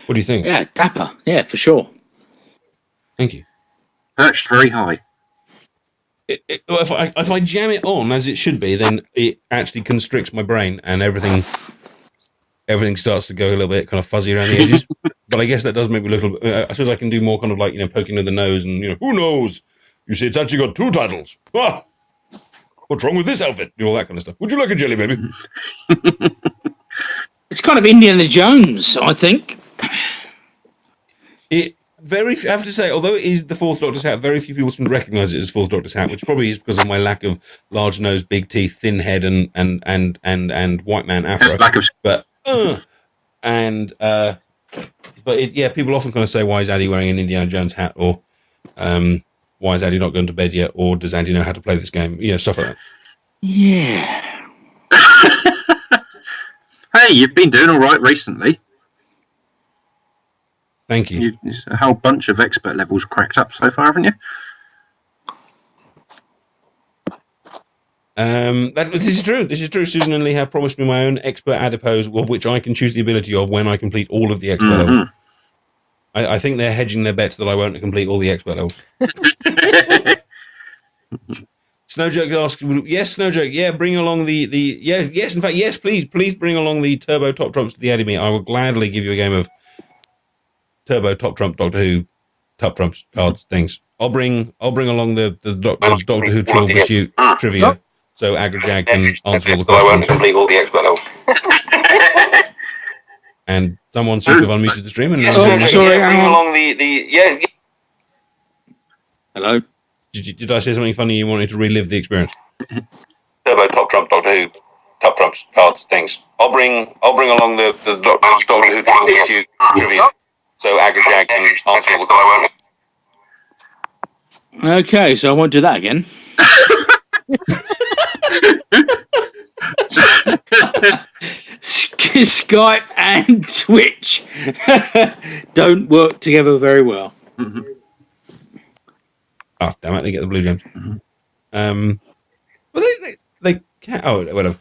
What do you think? Yeah, dapper. Yeah, for sure. Thank you. Perched very high. If I jam it on as it should be, then it actually constricts my brain, and everything starts to go a little bit kind of fuzzy around the edges. But I guess that does make me a little. I suppose I can do more kind of like poking with the nose, and who knows. You see, it's actually got 2 titles. Ah, what's wrong with this outfit? All that kind of stuff. Would you like a jelly, baby? It's kind of Indiana Jones, I think. I have to say, although it is the Fourth Doctor's hat, very few people seem to recognise it as Fourth Doctor's hat, which probably is because of my lack of large nose, big teeth, thin head, and white man afro. People often kind of say, "Why is Addy wearing an Indiana Jones hat?" Or why is Addy not going to bed yet? Or does Andy know how to play this game? Stuff like that. Yeah. Hey, you've been doing all right recently. Thank you. There's a whole bunch of expert levels cracked up so far, haven't you? This is true. This is true. Susan and Lee have promised me my own expert adipose, of which I can choose the ability of when I complete all of the expert levels. I think they're hedging their bets that I won't complete all the expert levels. Snowjoke asks, yes, Snowjoke, yeah, bring along yes, in fact, yes, please bring along the Turbo Top Trumps to the Academy. I will gladly give you a game of Turbo Top Trump Doctor Who Top Trumps cards things. I'll bring along the Doctor Who Trivial Pursuit trivia, so Agrajag can answer all the questions. I won't complete all the expert levels. And someone seems to have unmuted the stream. And sorry, bring along the Hello. Did I say something funny? You wanted to relive the experience? Turbo Top Trump Doctor Who Top Trumps cards things. I'll bring along the Doctor Who Trivial Pursuit trivia, so Agrajag can answer all the questions. Okay, so I won't do that again. Skype and Twitch don't work together very well. Oh, damn it, they get the blue gems. Well, they can't. Oh, whatever.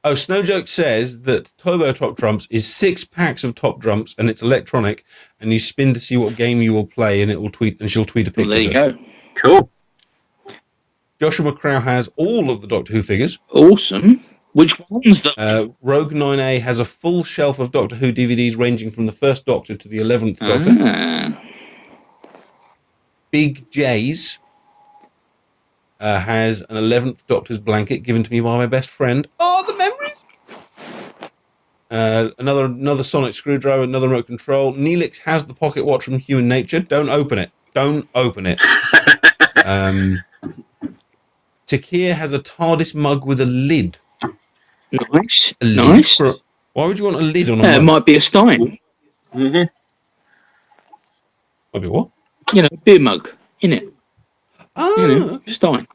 Snowjoke says that Turbo Top Trumps is 6 packs of Top Trumps, and it's electronic, and you spin to see what game you will play, and it will tweet, and she'll tweet a picture. Well, there you go. Cool. Joshua Crow has all of the Doctor Who figures. Awesome. Which ones? Rogue 9A has a full shelf of Doctor Who DVDs ranging from the first Doctor to the 11th Doctor. Big J's has an 11th Doctor's blanket given to me by my best friend. Oh, the memories! Another sonic screwdriver, another remote control. Neelix has the pocket watch from Human Nature. Don't open it. Don't open it. Takir has a TARDIS mug with a lid. Nice. A lid Nice. Why would you want a lid on a mug? It might be a Stein. Might be what? Beer mug, innit? Oh, Stein.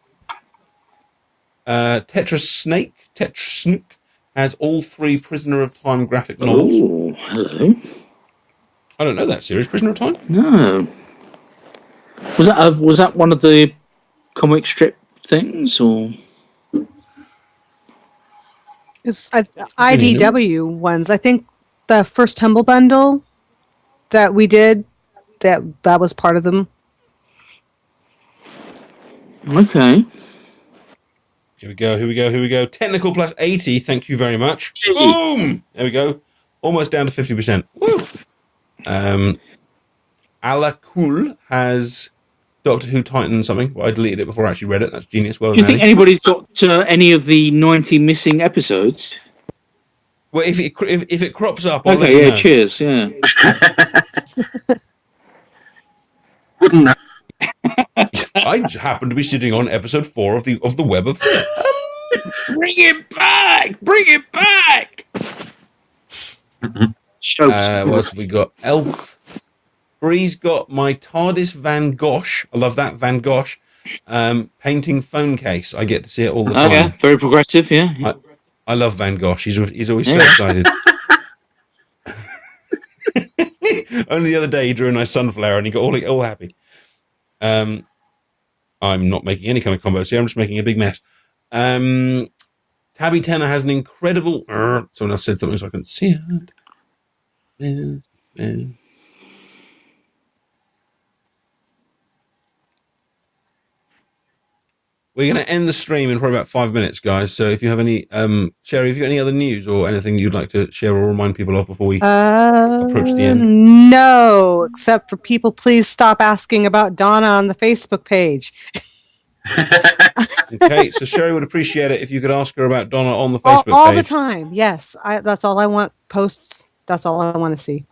Tetra Snake has all 3 Prisoner of Time graphic novels. Oh, hello. I don't know that series, Prisoner of Time. No. Was that one of the comic strip things, or? It's IDW ones. I think the first Humble Bundle that we did, that was part of them. Okay. Here we go. Technical plus 80, thank you very much. Boom! There we go. Almost down to 50%. Woo! Alakul has Doctor Who Titan something. Well, I deleted it before I actually read it. That's genius. Well Do you done, think Annie. anybody's got any of the 90 missing episodes? Well, if it crops up, I'll let you know. Cheers, yeah. Wouldn't that? I happen to be sitting on episode 4 of the Web of Fear. Bring it back! Bring it back! What else have we got? Elf. Bree's got my TARDIS Van Gogh. I love that, Van Gogh. Painting phone case. I get to see it all the time. Yeah, very progressive, yeah. I love Van Gogh. He's always so excited. Only the other day he drew a nice sunflower and he got all happy. I'm not making any kind of combos here. I'm just making a big mess. Tabby Tenor has an incredible... someone else said something so I couldn't see it. We're going to end the stream in probably about 5 minutes, guys. So if you have any... Sherry, have you got any other news or anything you'd like to share or remind people of before we approach the end? No, except for people, please stop asking about Donna on the Facebook page. Okay, so Sherry would appreciate it if you could ask her about Donna on the Facebook page. All the time, yes. That's all I want. Posts, that's all I want to see.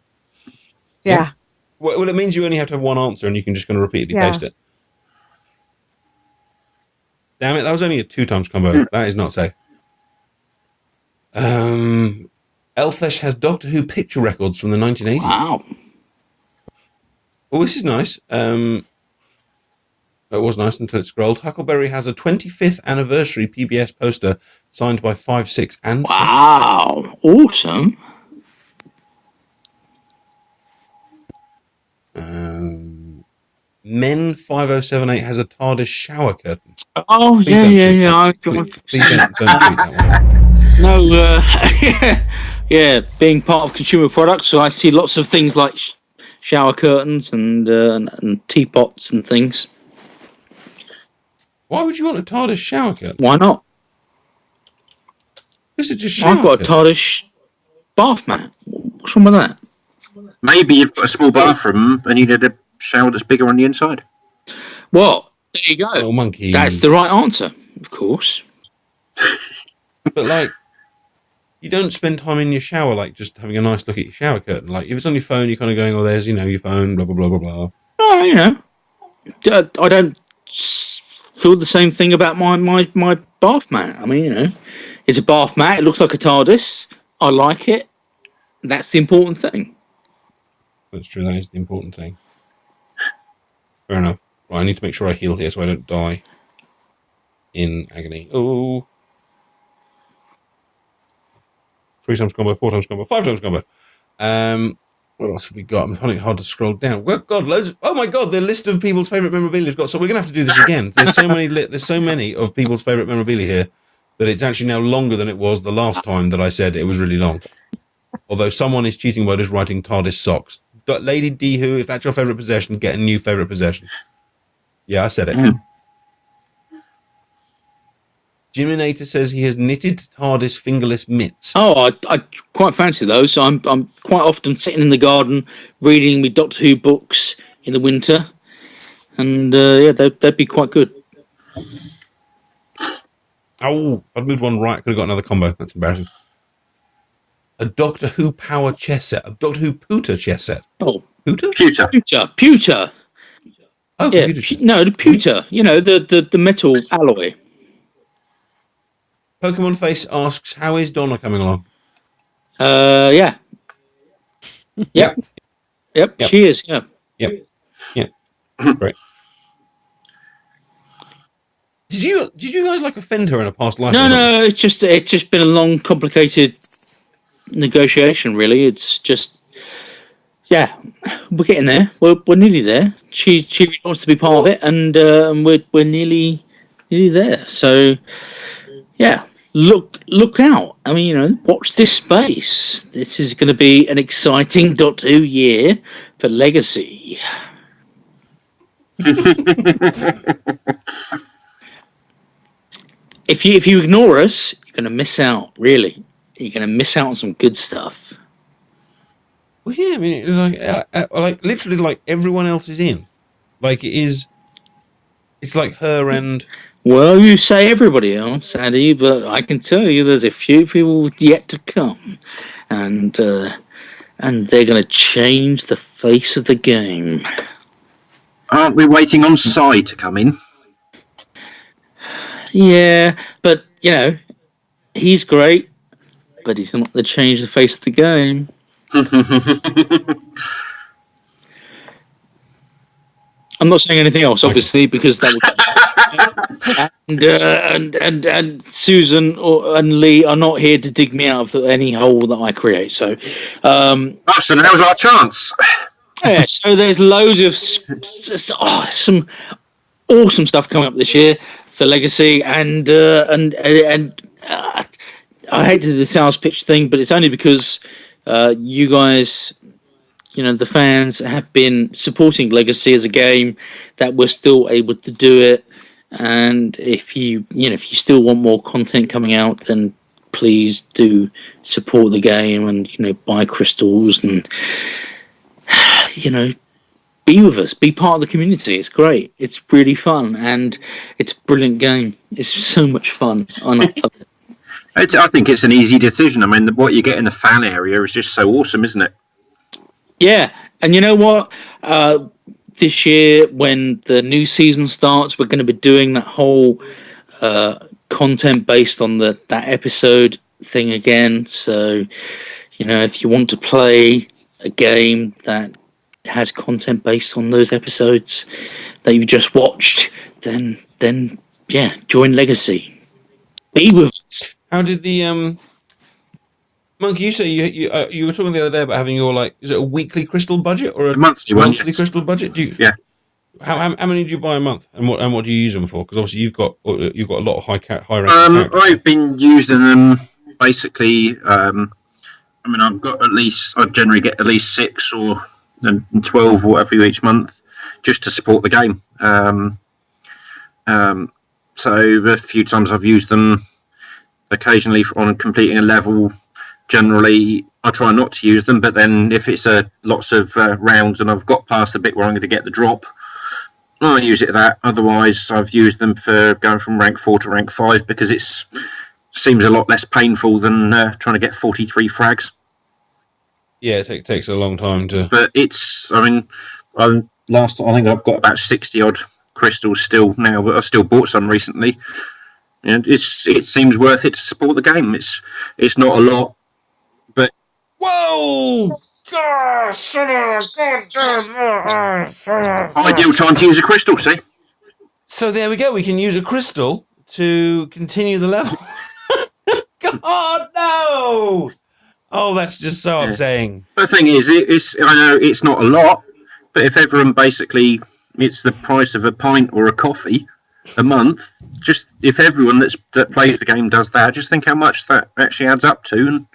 Yeah. Well, it means you only have to have one answer and you can just kind of repeatedly paste it. Damn it, that was only a 2 times combo. That is not safe. Elfesh has Doctor Who picture records from the 1980s. Wow. Well, this is nice. It was nice until it scrolled. Huckleberry has a 25th anniversary PBS poster signed by 5, 6, and 7. Wow. Awesome. Men 5078 has a TARDIS shower curtain. Oh, Please yeah. Please don't tweet that one. No, yeah, being part of consumer products, so I see lots of things like shower curtains and teapots and things. Why would you want a TARDIS shower curtain? Why not? This is just shower I've got a TARDIS bath mat. What's wrong with that? Maybe you've got a small bathroom and you need a shower that's bigger on the inside. Well, there you go. Oh, monkey. That's the right answer, of course. But, like, you don't spend time in your shower, like, just having a nice look at your shower curtain. Like, if it's on your phone, you're kind of going, oh, there's, your phone, blah, blah, blah, blah, blah. Oh, I don't feel the same thing about my bath mat. I mean, it's a bath mat. It looks like a TARDIS. I like it. That's the important thing. That's true. That is the important thing. Fair enough. Right, I need to make sure I heal here so I don't die in agony. Oh. 3 times combo, 4 times combo, 5 times combo. What else have we got? I'm finding it hard to scroll down. Well, God, loads. Oh my God, the list of people's favourite memorabilia has got. So we're going to have to do this again. There's so many of people's favourite memorabilia here that it's actually now longer than it was the last time that I said it was really long. Although someone is cheating by just writing TARDIS socks. Lady D, who, if that's your favourite possession, get a new favourite possession. Yeah, I said it. Jiminator says he has knitted TARDIS fingerless mitts. Oh, I quite fancy those. I'm quite often sitting in the garden reading my Doctor Who books in the winter, and they'd be quite good. Oh, if I'd moved one right, I could have got another combo. That's embarrassing. A Doctor Who power chess set. A Doctor Who pewter chess set. Oh, pewter? Pewter. Oh, yeah, pewter. the pewter. The metal alloy. Pokemon Face asks, how is Donna coming along? Yeah. Yep. She is, yeah. Yep. Great. Did you guys offend her in a past life? No, it's just been a long, complicated negotiation, really. It's just, yeah, we're getting there. We're nearly there. She really wants to be part of it, and we're nearly there. So, yeah. Look out. I mean, watch this space. This is going to be an exciting Doctor Who year for Legacy. If you ignore us, you're going to miss out, really. You're going to miss out on some good stuff. Well, yeah, I mean, literally, everyone else is in. It's like her and... Well, you say everybody else, Andy, but I can tell you there's a few people yet to come, and they're going to change the face of the game. Aren't we waiting on Sai to come in? Yeah, but, he's great, but he's not going to change the face of the game. I'm not saying anything else, obviously, because that would... and Susan and Lee are not here to dig me out of any hole that I create. So, Austin, now's our chance. Yeah, so there's loads of some awesome stuff coming up this year for Legacy, and I hate to do the sales pitch thing, but it's only because you guys, the fans, have been supporting Legacy as a game that we're still able to do it. And if you still want more content coming out, then please do support the game and buy crystals and be with us, be part of the community. It's great. It's really fun, and it's a brilliant game. It's so much fun. I love it. I think it's an easy decision. I mean, what you get in the fan area is just so awesome, isn't it? Yeah, and you know what? This year, when the new season starts, we're going to be doing that whole content based on that episode thing again. So, if you want to play a game that has content based on those episodes that you just watched, then yeah, join Legacy. Be with us. How did the Monkey? You say you were talking the other day about having your is it a weekly crystal budget or a monthly crystal budget? Yeah. How many do you buy a month, and what do you use them for? Because obviously you've got a lot of high ranking characters. I've been using them basically. I generally get at least 6 or 12 or whatever each month, just to support the game. So a few times I've used them. Occasionally on completing a level. Generally, I try not to use them, but then if it's lots of rounds and I've got past the bit where I'm going to get the drop, I use it that. Otherwise, I've used them for going from rank 4 to rank 5 because it seems a lot less painful than trying to get 43 frags. Yeah, it takes a long time to. But I think I've got about 60 odd crystals still now, but I've still bought some recently. And it seems worth it to support the game. It's not a lot, but whoa! Gosh! Ideal time to use a crystal. See. So there we go. We can use a crystal to continue the level. God no! Oh, that's just so upsetting. The thing is, I know it's not a lot, but if everyone basically, it's the price of a pint or a coffee a month. Just if everyone that plays the game does that, just think how much that actually adds up to and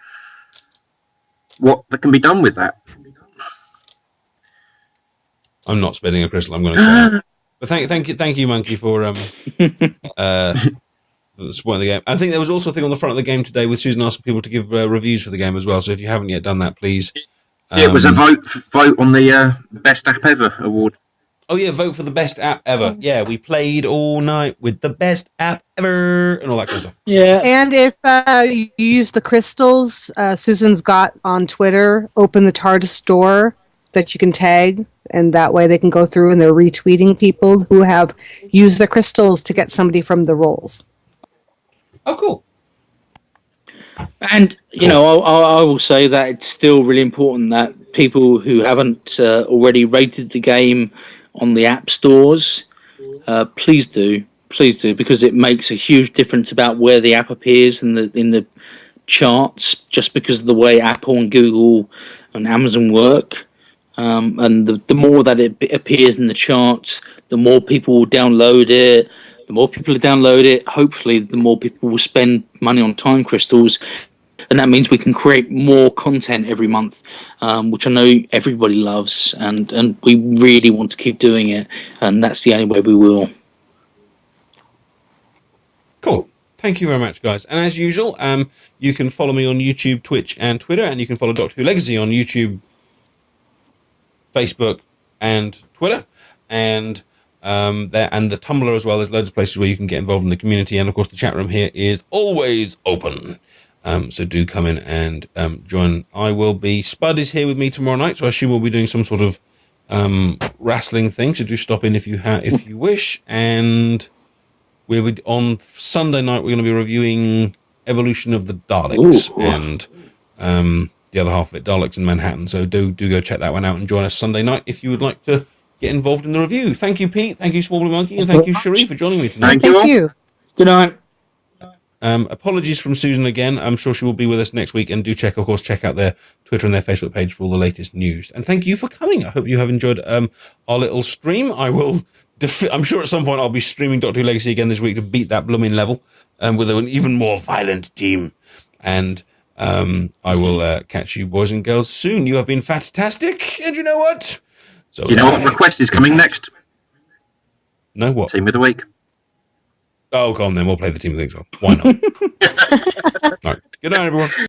what that can be done with that. I'm not spending a crystal. I'm going to cry. But thank you, Monkey, for supporting the game. I think there was also a thing on the front of the game today with Susan asking people to give reviews for the game as well. So if you haven't yet done that, please. It was a vote on the Best App Ever award. Oh yeah, vote for the best app ever. Yeah, we played all night with the best app ever and all that kind of stuff. Yeah. And if you use the crystals, Susan's got on Twitter, open the TARDIS store that you can tag, and that way they can go through and they're retweeting people who have used the crystals to get somebody from the rolls. Oh, cool. And, I will say that it's still really important that people who haven't already rated the game on the app stores, please do, because it makes a huge difference about where the app appears in the charts, just because of the way Apple and Google and Amazon work. And the more that it appears in the charts, the more people will download it. The more people download it, hopefully, the more people will spend money on time crystals. And that means we can create more content every month, which I know everybody loves, and we really want to keep doing it, and that's the only way we will. Cool. Thank you very much, guys. And as usual, you can follow me on YouTube, Twitch, and Twitter, and you can follow Doctor Who Legacy on YouTube, Facebook, and Twitter, and the Tumblr as well. There's loads of places where you can get involved in the community, and of course the chat room here is always open. So do come in and join. Spud is here with me tomorrow night, so I assume we'll be doing some sort of wrestling thing. So do stop in if you wish. And on Sunday night we're going to be reviewing Evolution of the Daleks. Ooh. And the other half of it, Daleks in Manhattan. So do go check that one out and join us Sunday night if you would like to get involved in the review. Thank you, Pete. Thank you, Swarbly Monkey, and thank you, Cherie, for joining me tonight. Thank you. Good night. Apologies from Susan again. I'm sure she will be with us next week. And do check out their Twitter and their Facebook page for all the latest news. And thank you for coming. I hope you have enjoyed our little stream. I'm sure at some point I'll be streaming Doctor Who Legacy again this week to beat that blooming level with an even more violent team. And I will catch you boys and girls soon. You have been fantastic. And you know what? So you know what request is coming next? No, what? Team of the week. Oh, go on then. We'll play the Team of the Week song. Why not? All right. Good night, everyone.